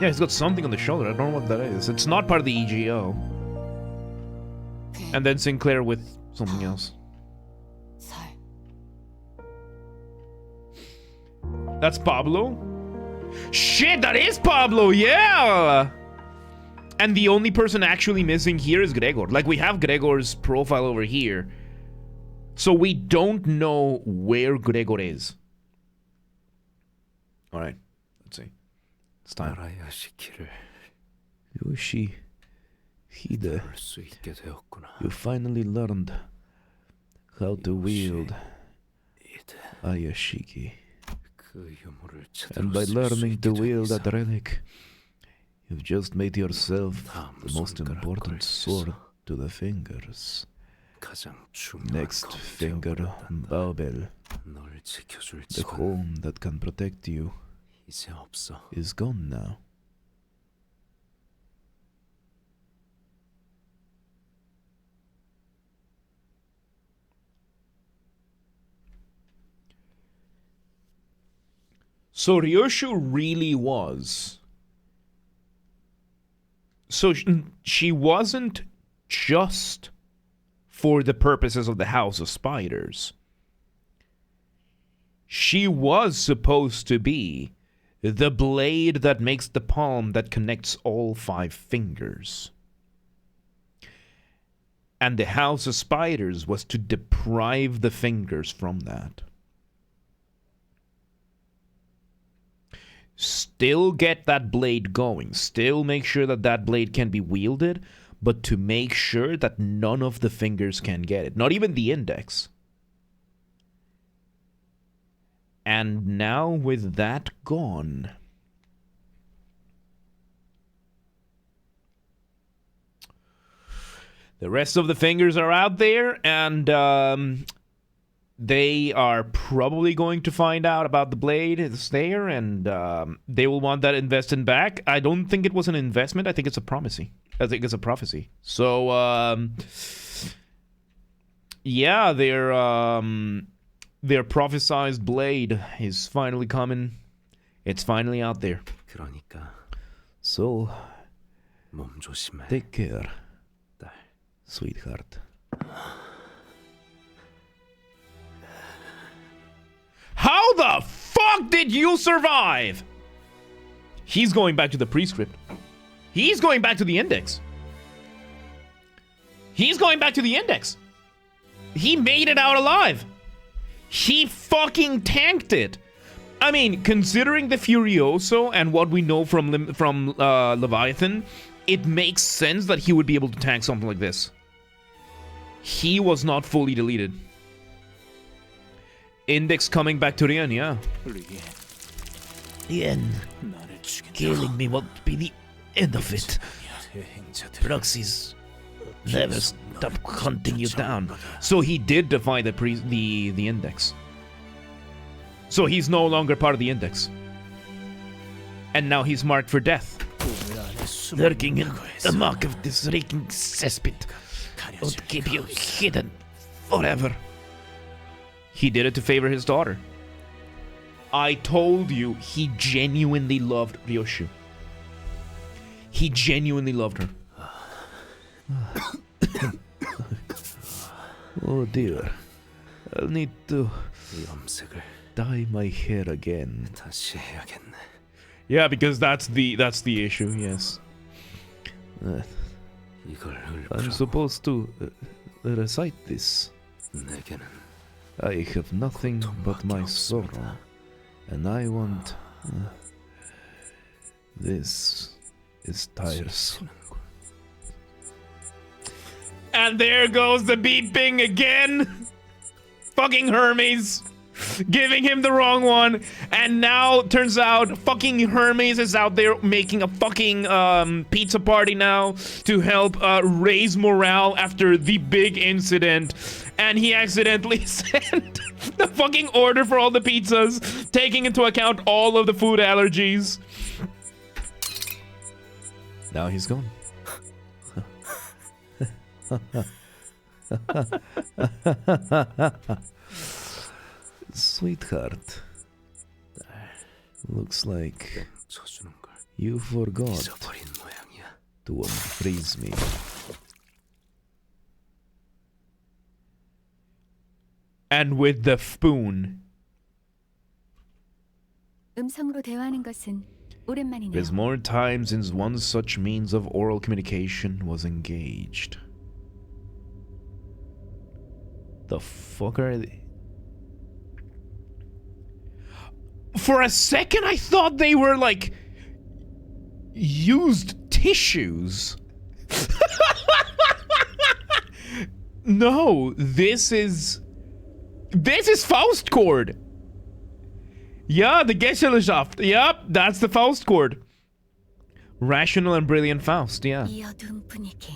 Yeah, he's got something on the shoulder. I don't know what that is. It's not part of the EGO. And then Sinclair with something else. That's Pablo? Shit, that is Pablo, yeah! And the only person actually missing here is Gregor. Like, we have Gregor's profile over here. So we don't know where Gregor is. Alright, let's see. It's time. 알아야 시키를 Yoshi, Hide, 할 수 있게 되었구나. you finally learned how to wield 이제 Ayashiki. 그 유물을 And 제대로 by 쓸 수 learning 있게 to 된 wield that 이상 relic, you've just made yourself the most 손가락 important 걸쳐서 sword to the fingers. 가장 중요한 Next 검이 finger, 되어버렸단다. Baobel, 널 지켜줄 the 직원 home that can protect you, 이제 없어. is gone now. So Ryoshu really was. So she wasn't just for the purposes of the House of Spiders. She was supposed to be the blade that makes the palm that connects all 5 fingers. And the House of Spiders was to deprive the fingers from that. Still get that blade going. Still make sure that that blade can be wielded, but to make sure that none of the fingers can get it. Not even the index. And now with that gone, the rest of the fingers are out there, and they are probably going to find out about the blade. It's there, and they will want that investment back. I don't think it was an investment. I think it's a prophecy. So, yeah, their prophesized blade is finally coming. It's finally out there. 그러니까 So, 몸 조심해. take care, 딸. sweetheart. How the fuck did you survive? He's going back to the prescript. He's going back to the index. He's going back to the index. He made it out alive. He fucking tanked it. I mean, considering the Furioso and what we know from Leviathan, it makes sense that he would be able to tank something like this. He was not fully deleted. Index coming back to Rien, yeah. Rien, killing me won't be the end of it. Proxies never stop hunting you down. So he did defy the index. So he's no longer part of the index. And now he's marked for death. Lurking in the muck of this reeking cesspit would keep you hidden forever. He did it to favor his daughter. I told you he genuinely loved Ryoshu. He genuinely loved her. Oh dear, I'll need to 이 염색을 dye my hair again. 다시 해야겠네. Yeah, because that's the issue. Yes. 이걸 I'm 읊으라고. supposed to recite this. 내게는 I have nothing but my sorrow, and I want. This is tiresome. And there goes the beeping again. Fucking Hermes. Giving him the wrong one. And now, turns out, fucking Hermes is out there making a fucking pizza party now to help raise morale after the big incident. And he accidentally sent the fucking order for all the pizzas, taking into account all of the food allergies. Now he's gone. Sweetheart, looks like 쳐주는 걸 you forgot 잊어버린 모양이야. to unfreeze me. And with the spoon. 음성으로 대화하는 것은 오랜만이네요. It's more time since one such means of oral communication was engaged. The fuck are they? For a second, I thought they were like used tissues. No, this is Faust cord. Yeah, the Gesellschaft. Yep, that's the Faust cord. Rational and brilliant Faust. Yeah. 이 어두운 분위기,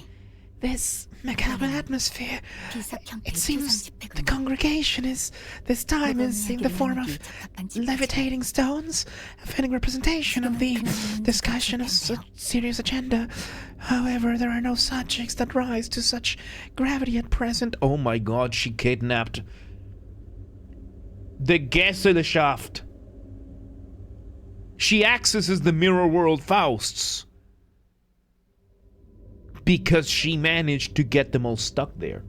This macabre atmosphere. 비석 형태의 It seems 표상 the 집회군요. congregation is this time is in the form of levitating stones, a fitting representation of the discussion of such serious agenda. However, there are no subjects that rise to such gravity at present. Oh my God, she kidnapped the Gesellschaft. She accesses the mirror world Fausts because she managed to get them all stuck there.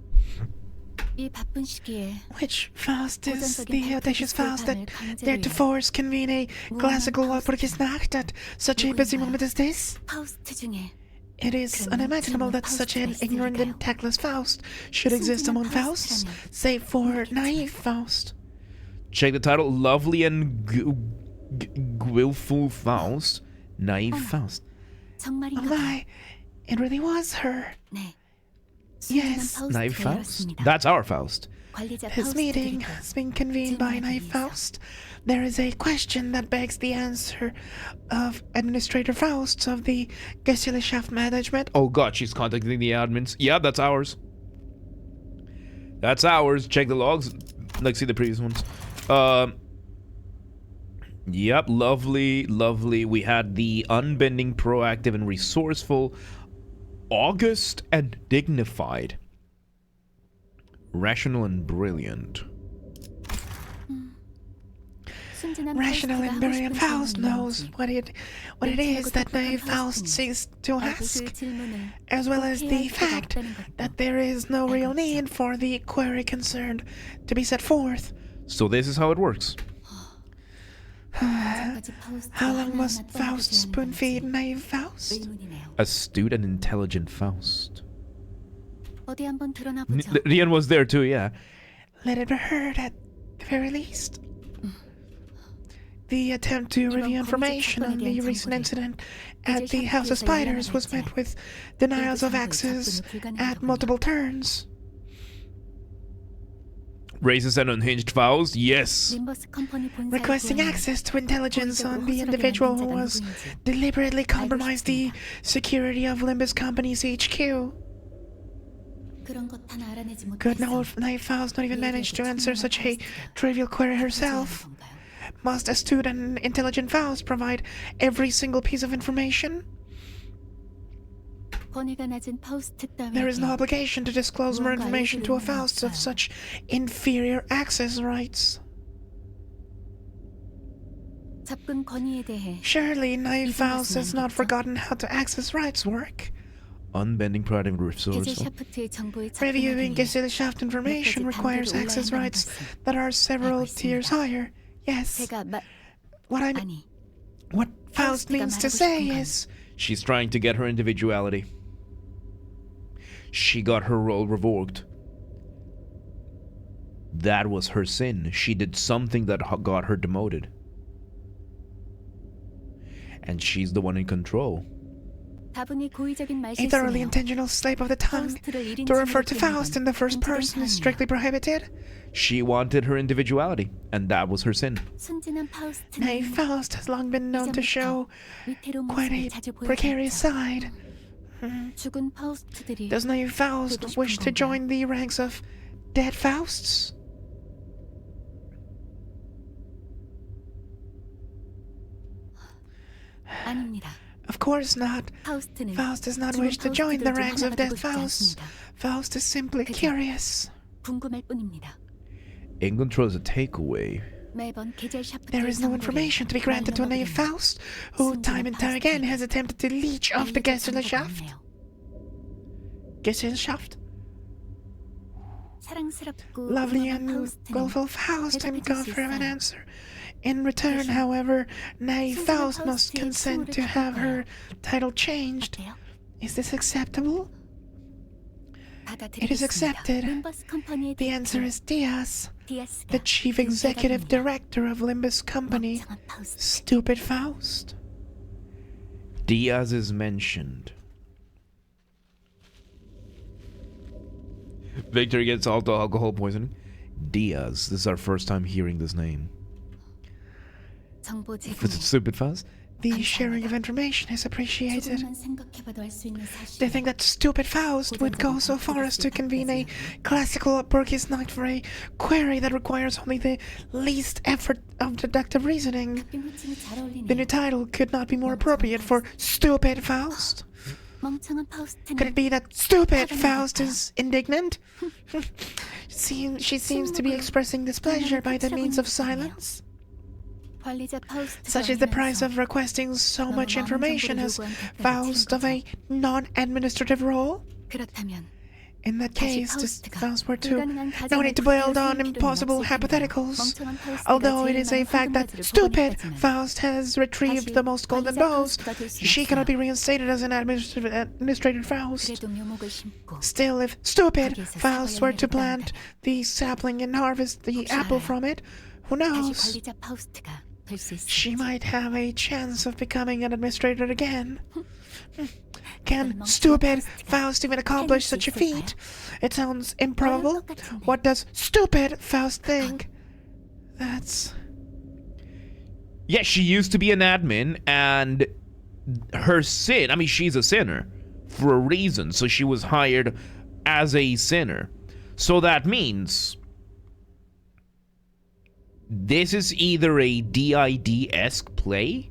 이 바쁜 시기에 Which Faust is the audacious Faust that dared to force convene a classical Walpurgisnacht at such a busy moment as this? 파우스트 중에 It is unimaginable that such an ignorant and tactless Faust should exist among Fausts, save for naive Faust. Check the title: Lovely and Willful Faust, Naive Faust. Oh 정말인가? my, it really was her. 네. Yes, Naive Faust? That's our Faust. 관리자 This meeting 파우스트들과 has been convened by naive Faust. There is a question that begs the answer of Administrator Faust of the Gesellschaft Management. Oh God, she's contacting the admins. Yeah, that's ours. That's ours. Check the logs. Let's see the previous ones. Yep, lovely, lovely. We had the unbending, proactive, and resourceful, august and dignified, rational and brilliant. Rational and brilliant Faust knows what it is that naive Faust seeks to ask, as well as the fact that there is no real need for the query concerned to be set forth. So this is how it works. How long must Faust spoon-feed naive Faust? Astute and intelligent Faust. 어디 한번 드러나 보죠. Rien was there too, yeah. Let it be heard at the very least. The attempt to review information on the recent incident at the House of Spiders was met with denials of access at multiple turns. Raises an unhinged Faust? Yes. 림버스 컴퍼니 본사의 Requesting 구원은 access to intelligence on the individual who was deliberately compromised the security of Limbus Company's HQ. 그런 것 하나 알아내지 Could 못해서 naive Faust not even manage to answer such a trivial query herself? Must astute and intelligent Faust provide every single piece of information? 권위가 낮은 파우스트 There is no 따위에게 obligation to disclose more information to a Faust of such inferior access rights. 접근 권위에 대해 Surely naive Faust has not forgotten how to access rights work. Unbending, proactive, and resourceful. 게젤샤프트의 정보에 Reviewing 접근하기 위해 Gesellschaft information requires access rights that are several tiers higher. Yes, 제가 아니 what Faust means to say is, She's trying to get her individuality. She got her role revoked. That was her sin. She did something that got her demoted. And she's the one in control. 다분히 고의적인 a thoroughly 말실수네요. intentional slip of the tongue. 파우스트를 To refer to 1인칭으로 Faust in the first 금지된 person is 사안이에요. strictly prohibited. She wanted her individuality, and that was her sin. 순진한 파우스트는 Naive Faust has long been known to show 위태로운 quite 모습을 a 자주 precarious 보여줬죠. side. 죽은 파우스트들이 Does naive Faust wish to join the ranks of dead Fausts? 아닙니다. Of course not. 파우스트는 Faust does not 죽은 wish to join the 파우스트들 중 ranks of 하나가 dead 되고 싶지 Faust. 않습니다. Faust is simply 그저 curious. 궁금할 뿐입니다. In control is a takeaway. 매번 계절 샤프트의 There is no 정보를 information to be granted to a named Faust, who time and time again has attempted to leech off the Gesellschaft. Gesellschaft? 사랑스럽고 Lovely 우아한 and 파우스트는 willful Faust can 대답해줄 수 confer an 있어요. answer. In return, however, naive 순진한 Faust must 파우스트의 consent 칭호를 to have 들어봐요. her title changed. 어때요? Is this acceptable? It is 받아들이겠습니다. accepted. 림버스 컴퍼니의 The answer 대표 is Diaz, 디아스가 the chief executive director of Limbus Company. 멍청한 파우스트. Stupid Faust. Diaz is mentioned. Victor gets alcohol poisoning. Diaz. This is our first time hearing this name. 정보 Is it 제공. stupid fast? The sharing of information is appreciated. 조금만 생각해봐도 알 수 있는 They 사실. think that stupid Faust would go so far as to convene a classical Burgess night for a query that requires only the least effort of deductive reasoning. 바뀐 호칭이 잘 The new 어울리네요. title could not be more appropriate for Stupid Faust. 멍청한 파우스트는 Could it be that stupid Faust is indignant? She seems to be expressing displeasure by the means of silence. 관리자 파우스트가 Such is the price 아니면서 of requesting so 너무 much 많은 information 정보를 as 요구한 답변을 Faust 들은 of a 거죠. non-administrative role. 그렇다면 In that 다시 case, if 파우스트가 Faust were to 불가능한 no 가정을 need to build 구해올 on 필요는 impossible 없을 텐데 hypotheticals. 멍청한 파우스트가 Although it 제일 is a 많은 fact that 황금가지를 stupid 뽑아냈다지만 Faust has retrieved 다시 the most golden 관리자 bows, 파우스트가 될 수는 she cannot 없어요. be reinstated as an administrative Faust. 그래도 묘목을 심고 Still, if stupid 거기에서 Faust were to 사과를 plant the sapling and harvest the 혹시 apple 알아요? from it, who 다시 knows? 관리자 파우스트가 될 수 She 있을지. might have a chance of becoming an administrator again. Can stupid Faust even accomplish such a feat? It sounds improbable. What does stupid Faust think? That's... Yeah, she used to be an admin, and her sin, I mean, she's a sinner for a reason, so she was hired as a sinner. So that means this is either a DID-esque play,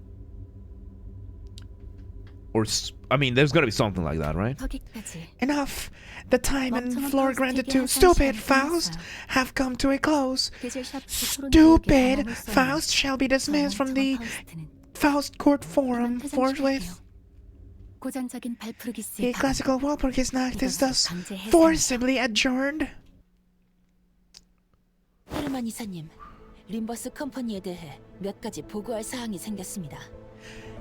or, I mean, there's gotta be something like that, right? 거기까지. Enough. The time and floor granted to stupid Faust have come to a close. 계절 샤프트 Stupid Faust shall be dismissed from the 파우스트는 Faust Court Forum 퇴장 forthwith. 시킬게요. 고전적인 발프르기스의 The classical Walpurgisnacht is thus 강제 해산. forcibly adjourned. 헤르만 이사님, 림버스 컴퍼니에 대해 몇 가지 보고할 사항이 생겼습니다.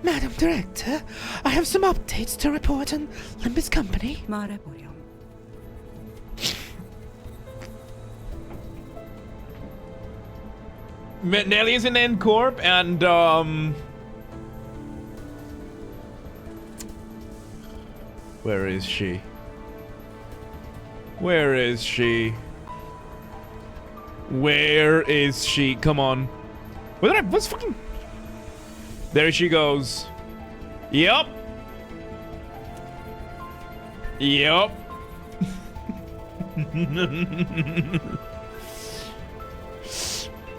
Madam Director, I have some updates to report on Limbus Company. 말해보렴. Nelly is in N Corp, and where is she? Where is she? Where is she? Come on. What's fucking... There she goes. Yup. Yup.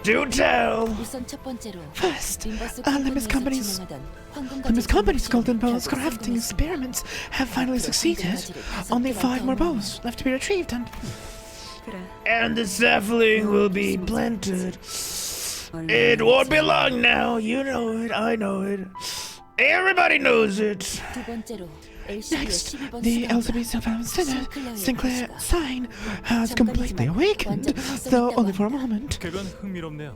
Do tell. 우선 첫 번째로 First, 림버스 Limbus 컴퍼니에서 Company's 진행하던 황금가지 Limbus Company's golden 실험이 bows 결국 crafting 성공했습니다. experiments have finally succeeded. Only 5 more bows left to be retrieved, and 그래. And the sapling will be planted. It won't be long now. You know it. I know it. Everybody knows it. 두 번째로 LCB의 next, 12번 the 수감자 LCB Sinclair Sinclair의 sign has completely awakened, though only for a moment. 그건 흥미롭네요.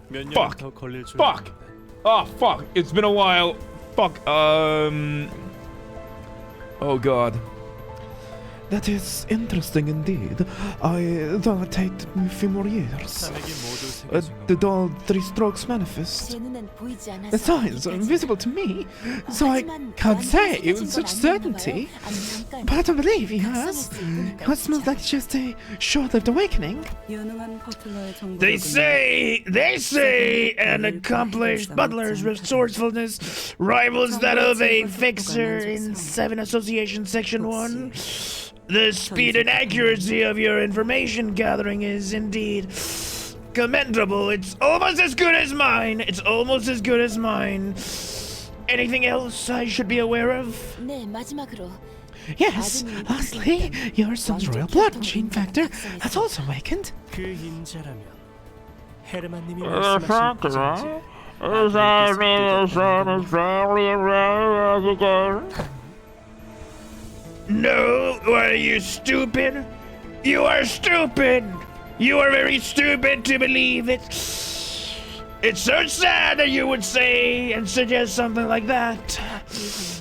몇 Fuck. 년 더 걸릴 줄. Fuck. Oh fuck. It's been a while. Fuck. Oh god. That is interesting indeed. That'll take me a few more years. 산액이 모두 새겨진 The dull three strokes manifest. 제 눈엔 보이지 않아서 The signs are invisible to me, so I can't say with such certainty. But I don't believe he has. It smells like just a short-lived awakening. 유능한 버틀러의 정보를 They say an accomplished butler's resourcefulness rivals that of a fixer in 7 Association Section 1. The speed and accuracy of your information gathering is indeed commendable. It's almost as good as mine. It's almost as good as mine. Anything else I should be aware of? 네, 마지막으로 Yes, lastly, your son's royal blood gene factor has also awakened. 그 인자라면 헤르만님이 말씀하신 것인지 No, are you stupid? You are stupid! You are very stupid to believe it. It's so sad that you would say and suggest something like that.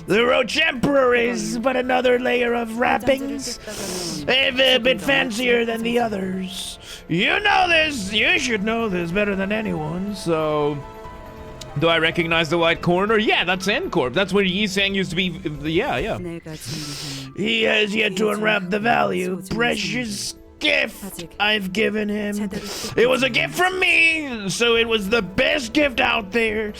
The Roach Emperor is but another layer of wrappings, a bit fancier than the others. You know this, you should know this better than anyone, so... Do I recognize the white corner? Yeah, that's N-Corp. That's where Yi Sang used to be. Yeah. 내가 준비한 He has yet to unwrap the value, precious gift I've given him. It was a gift from me, so it was the best gift out there.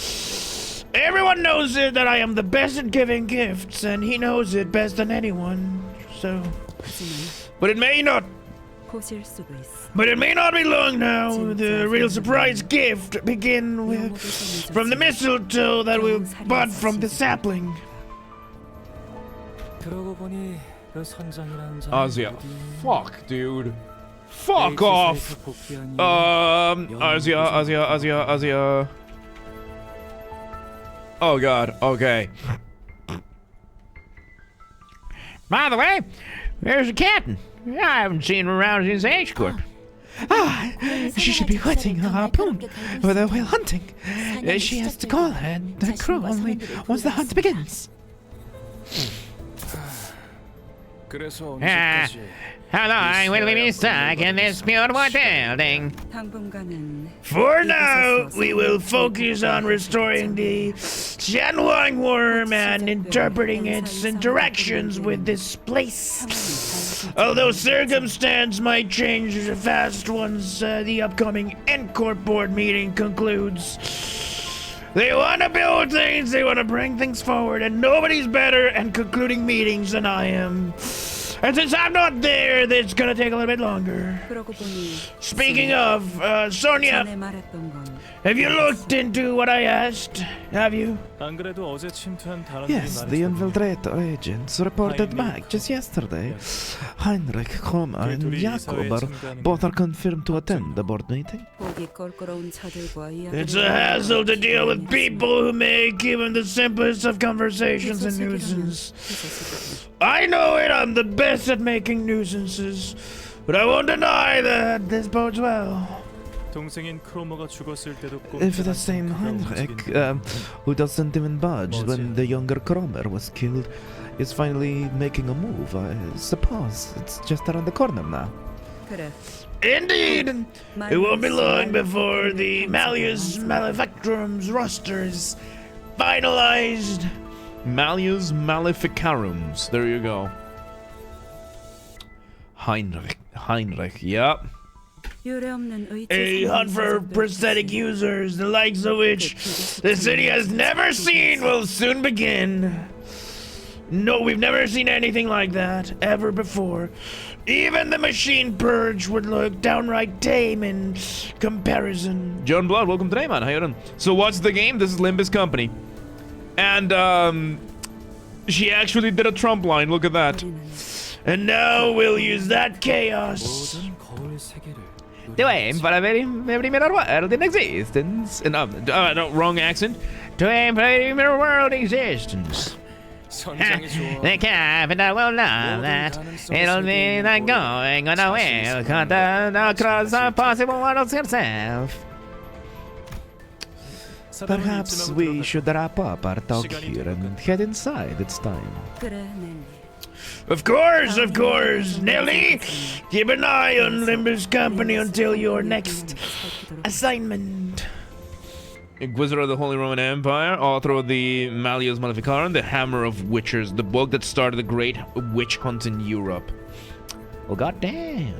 Everyone knows it that I am the best at giving gifts, and he knows it best than anyone. So, but it may not be long now. The real surprise gift begin with from the mistletoe that we bought from the sapling. 그러고 보니 그 선장이라는 자는 Azia. 어디 Fuck, dude. Fuck off. Azia. Oh god, okay. By the way, there's the captain. I haven't seen her around since H-Corp. She should be wetting a harpoon for the whale hunting. She has to call her the crew only once the hunt begins. 그래서 언제까지 How long will we be stuck in this beautiful building? 당분간은 For now, we will focus on restoring the Tianhuang worm and interpreting its interactions with this place. Although circumstance might change fast once the upcoming N-Corp board meeting concludes. They want to build things, they want to bring things forward, and nobody's better at concluding meetings than I am. And since I'm not there, it's gonna take a little bit longer. 그러고 보니 Speaking of, Sonia, 전에 말했던 건 have you looked into what I asked? Have you? 안 그래도 어제 침투한 다른 Yes, the infiltrator agents reported back just yesterday. Heinrich, Koma, and Jakob both are confirmed to attend the board meeting. 보기 껄끄러운 차들과 이야기를 It's a hassle to deal with people who make even the simplest of conversations a nuisance. I know it, I'm the best at making nuisances, but I won't deny that this bodes well. 동생인 크로모가 죽었을 때도 꼭 If the same Heinrich, who doesn't even budge when the younger Kromer was killed, is finally making a move, I suppose it's just around the corner now. 그래. Indeed, it won't be long before the Malleus Maleficrum's roster is finalized. Malleus Maleficarums. There you go. Heinrich, yep. A hunt for prosthetic users, the likes of which the city has never seen, will soon begin. No, we've never seen anything like that, ever before. Even the machine purge would look downright tame in comparison. John Blood, welcome today, man. How you doing? So what's the game? This is Limbus Company. And, she actually did a Trump line. Look at that. And now we'll use that chaos. 모든 거울 세계를 To aim for a very mirror world in existence. No, wrong accent. To aim for a mirror world existence. 선장이 좋아. The capital will know that it'll be like going on a whale hunt across the possible worlds yourself. Perhaps we should wrap up our talk here and head inside. It's time. 그래, 넬리. Of course, Nelly. Keep an eye on Limbus Company until your next assignment. Inquisitor of the Holy Roman Empire, author of the Malleus Maleficarum, the Hammer of Witchers, the book that started the great witch hunt in Europe. Well, goddamn.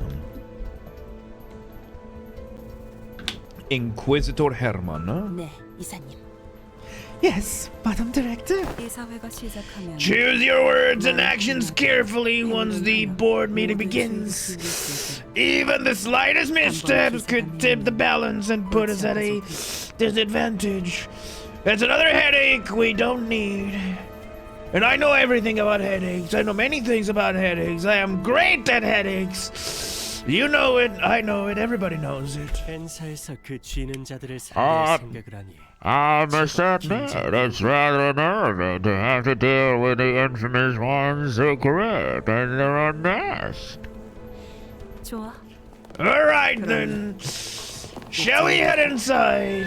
Inquisitor Hermann, huh? 네, 이사님. Yes, Madam Director. 이 사회가 시작하면 Choose your words and actions carefully once the board meeting begins. Even the slightest missteps could tip the balance and put us at a disadvantage. That's another headache we don't need. And I know everything about headaches. I know many things about headaches. I am great at headaches. You know it. I know it. Everybody knows it. 펜사에서 그 쥐는 자들을 살릴 생각을 하니. I must admit, it's rather nerving to have to deal with the infamous ones who grit in their own nest. 좋아. All right then. Shall we head inside?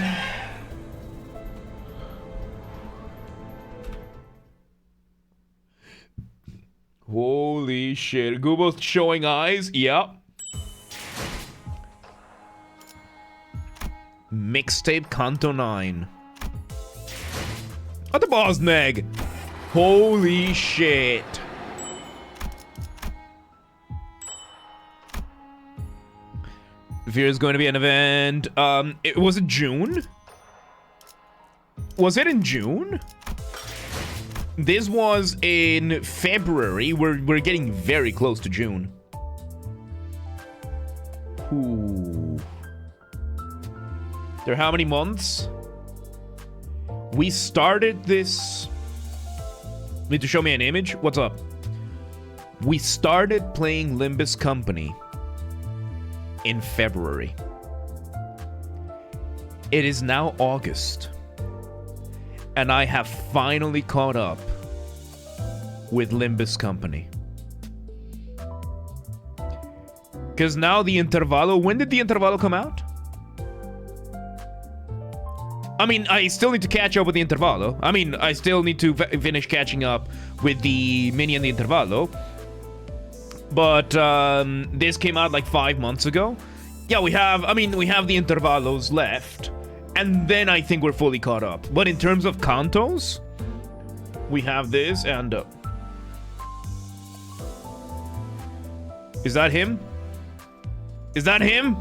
Holy shit. Google's showing eyes? Yep. Mixtape Canto 9. At the boss neg. Holy shit. Fear is going to be an event. Was it June? Was it in June? This was in February. We're getting very close to June. Ooh. There are how many months? We started this. Need to show me an image? What's up? We started playing Limbus Company in February. It is now August. And I have finally caught up with Limbus Company. Because now the Intervalo... When did the Intervalo come out? I mean, I still need to catch up with the Intervalo. I mean, I still need to finish catching up with the Mini and the Intervalo. But this came out like 5 months ago. Yeah, we have the Intervalos left. And then I think we're fully caught up. But in terms of Cantos, we have this and... Is that him? Is that him?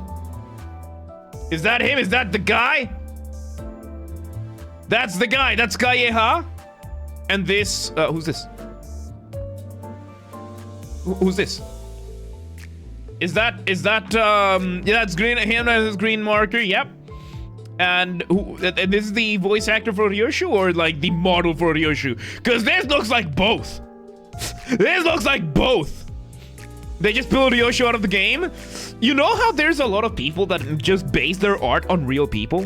Is that him? Is that the guy? That's the guy. That's Calleja. And this... who's this? Who's this? Is that... yeah, that's green. Him has his green marker. Yep. And this is the voice actor for Ryoshu or like the model for Ryoshu? Because this looks like both. This looks like both. They just pulled Ryoshu out of the game. You know how there's a lot of people that just base their art on real people?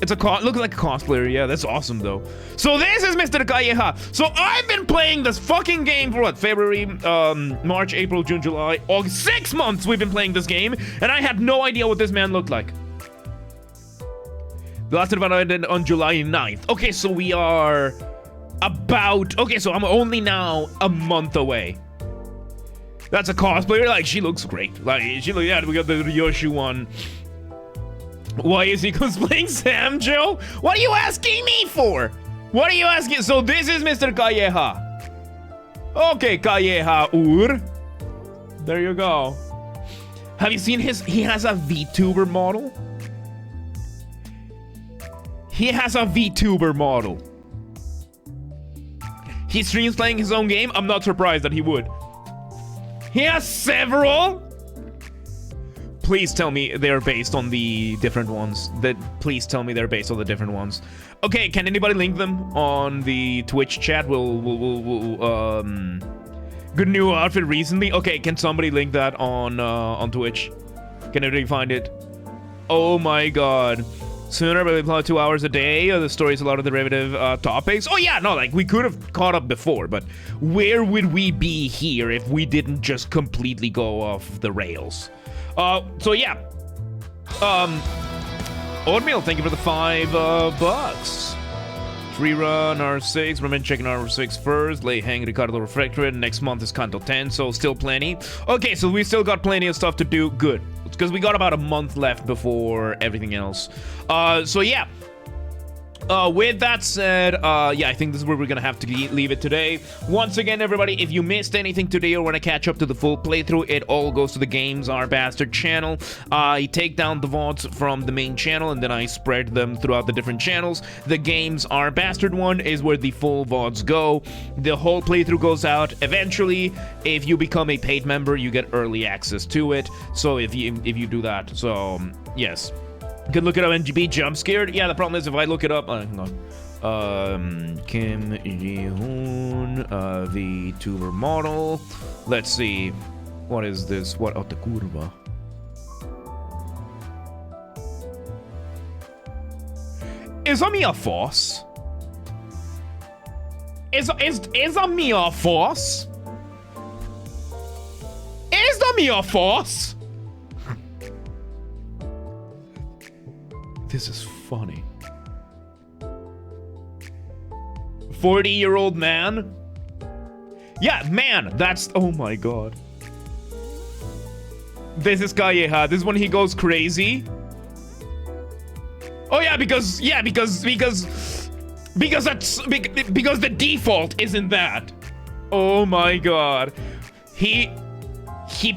It's looks like a cosplayer. Yeah, that's awesome though. So this is Mr. Calleja. So I've been playing this fucking game for what? February, March, April, June, July, August. 6 months we've been playing this game. And I had no idea what this man looked like. The last event ended on July 9th. Okay, so we are about... Okay, so I'm only now a month away. That's a cosplayer. Like, she looks great. Like, yeah, we got the Ryoshu one. Why is he cosplaying Sam, Joe? What are you asking me for? What are you asking? So this is Mr. Calleja. Okay, Calleja. There you go. Have you seen his... He has a VTuber model. He has a VTuber model. He streams playing his own game. I'm not surprised that he would. He has several. Please tell me they're based on the different ones. Please tell me they're based on the different ones. Okay, can anybody link them on the Twitch chat? Good new outfit recently. Okay, can somebody link that on Twitch? Can anybody find it? Oh my god. Sooner, but we play 2 hours a day. The story's a lot of derivative topics. Oh yeah, no, like we could have caught up before, but where would we be here if we didn't just completely go off the rails? So yeah. Oatmeal, thank you for the $5. Free run R6. Remember checking R6 first. Lay hang Ricardo Refractory. Next month is Canto 10, so still plenty. Okay, so we still got plenty of stuff to do. Good. Because we got about a month left before everything else. So yeah. With that said, yeah, I think this is where we're gonna have to leave it today. Once again, everybody, if you missed anything today or want to catch up to the full playthrough, it all goes to the Games Are Bastard channel. I take down the VODs from the main channel and then I spread them throughout the different channels. The Games Are Bastard one is where the full VODs go. The whole playthrough goes out eventually. If you become a paid member, you get early access to it. So if you do that, so yes. Could look it up and be jump scared. Yeah, the problem is if I look it up, hang on. Kim Ji-hoon, VTuber model. Let's see. What is this? What? Oh, the curva. Is a Mia Foss? Is a Mia Foss? Is the Mia Foss? This is funny. 40-year-old man? Yeah, man, that's... Oh my god. This is Calleja. This is when he goes crazy. Oh yeah, because the default isn't that. Oh my god. He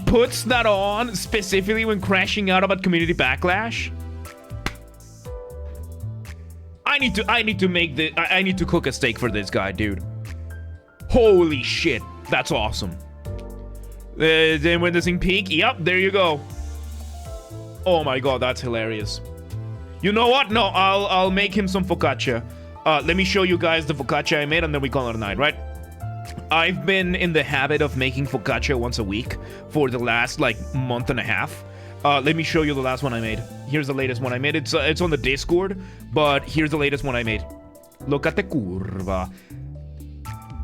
puts that on specifically when crashing out about community backlash. I need to cook a steak for this guy, dude. Holy shit, that's awesome. Then witnessing peak. Yep, there you go. Oh my god, that's hilarious. You know what? No, I'll make him some focaccia. Let me show you guys the focaccia I made and then we call it a night, right? I've been in the habit of making focaccia once a week for the last like month and a half. Let me show you the last one I made. Here's the latest one I made. It's on the Discord, but here's the latest one I made. Look at the curva.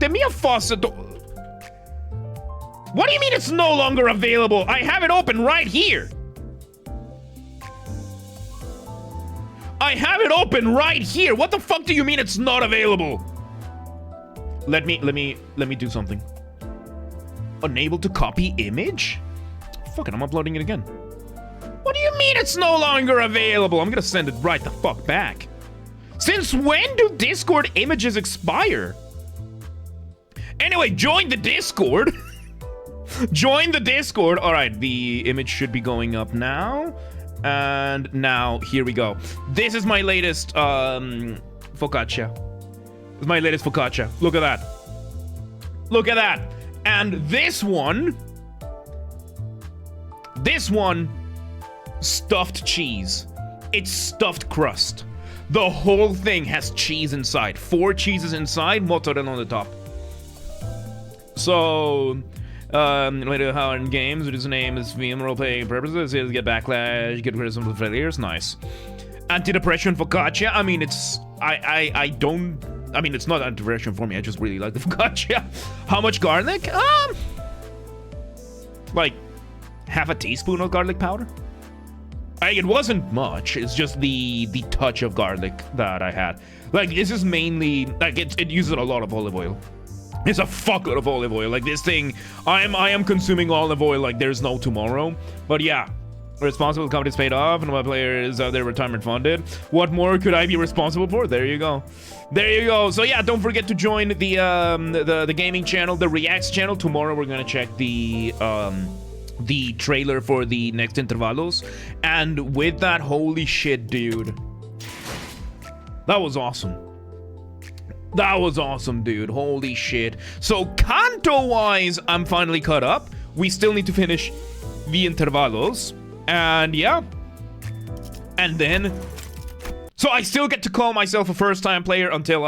The mia faucet. What do you mean it's no longer available? I have it open right here. I have it open right here. What the fuck do you mean it's not available? Let me do something. Unable to copy image? Fuck it, I'm uploading it again. What do you mean it's no longer available? I'm gonna send it right the fuck back. Since when do Discord images expire? Anyway, join the Discord. Join the Discord. All right, the image should be going up now. And now, here we go. This is my latest focaccia. This is my latest focaccia. Look at that. Look at that. And this one, stuffed cheese. It's stuffed crust. The whole thing has cheese inside. 4 cheeses inside, mozzarella on the top. So, later how in games, whose name is VM role-playing purposes, is get backlash, get criticism of failures, nice. Anti-depression focaccia, I mean, it's, I mean, it's not anti-depression for me, I just really like the focaccia. How much garlic? Like, half a teaspoon of garlic powder? It wasn't much, it's just the touch of garlic that I had. Like, this is mainly, like, it uses a lot of olive oil. It's a fuckload of olive oil. Like this thing, I am consuming olive oil like there's no tomorrow. But yeah, responsible companies paid off, and my players their retirement funded. What more could I be responsible for? There you go, there you go. So yeah, don't forget to join the gaming channel, the Reacts channel. Tomorrow we're gonna check the trailer for the next Intervalos, and with that, holy shit, dude, that was awesome. That was awesome, dude. Holy shit. So, Canto-wise, I'm finally caught up. We still need to finish the Intervalos. And, yeah. And then... So, I still get to call myself a first-time player until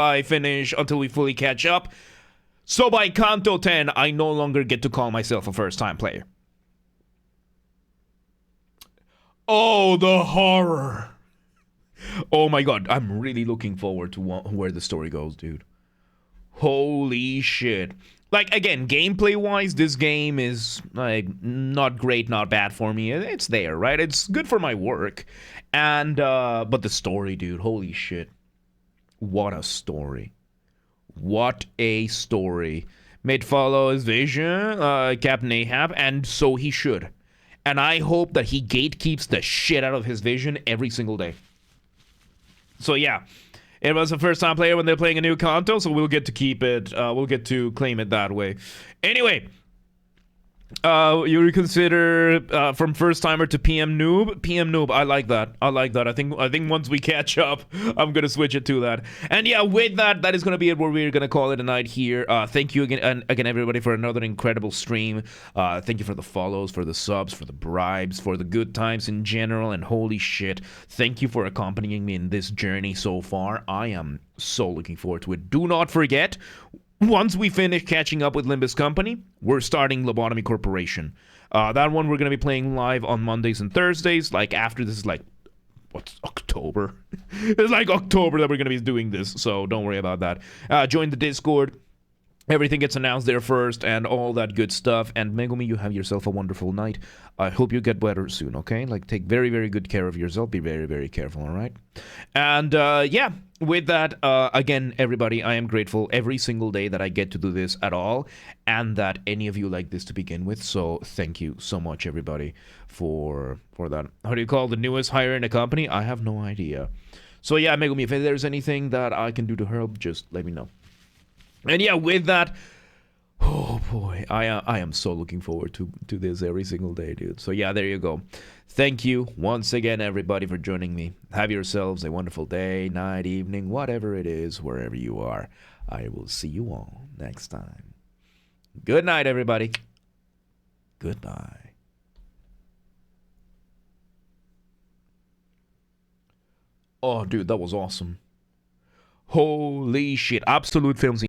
we fully catch up. So, by Canto 10, I no longer get to call myself a first-time player. Oh, the horror. Oh my god, I'm really looking forward to where the story goes, dude. Holy shit. Like, again, gameplay-wise, this game is, like, not great, not bad for me. It's there, right? It's good for my work. And, but the story, dude, holy shit. What a story. What a story. Made follow his vision, Captain Ahab, and so he should. And I hope that he gatekeeps the shit out of his vision every single day. So yeah, it was a first-time player when they're playing a new Canto, so we'll get to keep it, we'll get to claim it that way. Anyway, You reconsider from first timer to PM noob. PM noob, I like that. I like that. I think once we catch up, I'm gonna switch it to that. And yeah, with that, that is gonna be it. Where we're gonna call it a night here. Thank you again, and again, everybody, for another incredible stream. Thank you for the follows, for the subs, for the bribes, for the good times in general. And holy shit, thank you for accompanying me in this journey so far. I am so looking forward to it. Do not forget, once we finish catching up with Limbus Company, we're starting Lobotomy Corporation. That one we're going to be playing live on Mondays and Thursdays. Like, after this is like, what's October? It's like October that we're going to be doing this, so don't worry about that. Join the Discord. Everything gets announced there first and all that good stuff. And Megumi, you have yourself a wonderful night. I hope you get better soon, okay? Like, take very, very good care of yourself. Be very, very careful, all right? And yeah, with that, again, everybody, I am grateful every single day that I get to do this at all, and that any of you like this to begin with. So thank you so much, everybody, for that. How do you call the newest hire in the company? I have no idea. So yeah, Megumi, if there's anything that I can do to help, just let me know. And yeah, with that, oh boy, I am so looking forward to this every single day, dude. So yeah, there you go. Thank you once again, everybody, for joining me. Have yourselves a wonderful day, night, evening, whatever it is, wherever you are. I will see you all next time. Good night, everybody. Goodbye. Oh, dude, that was awesome. Holy shit. Absolute film scene.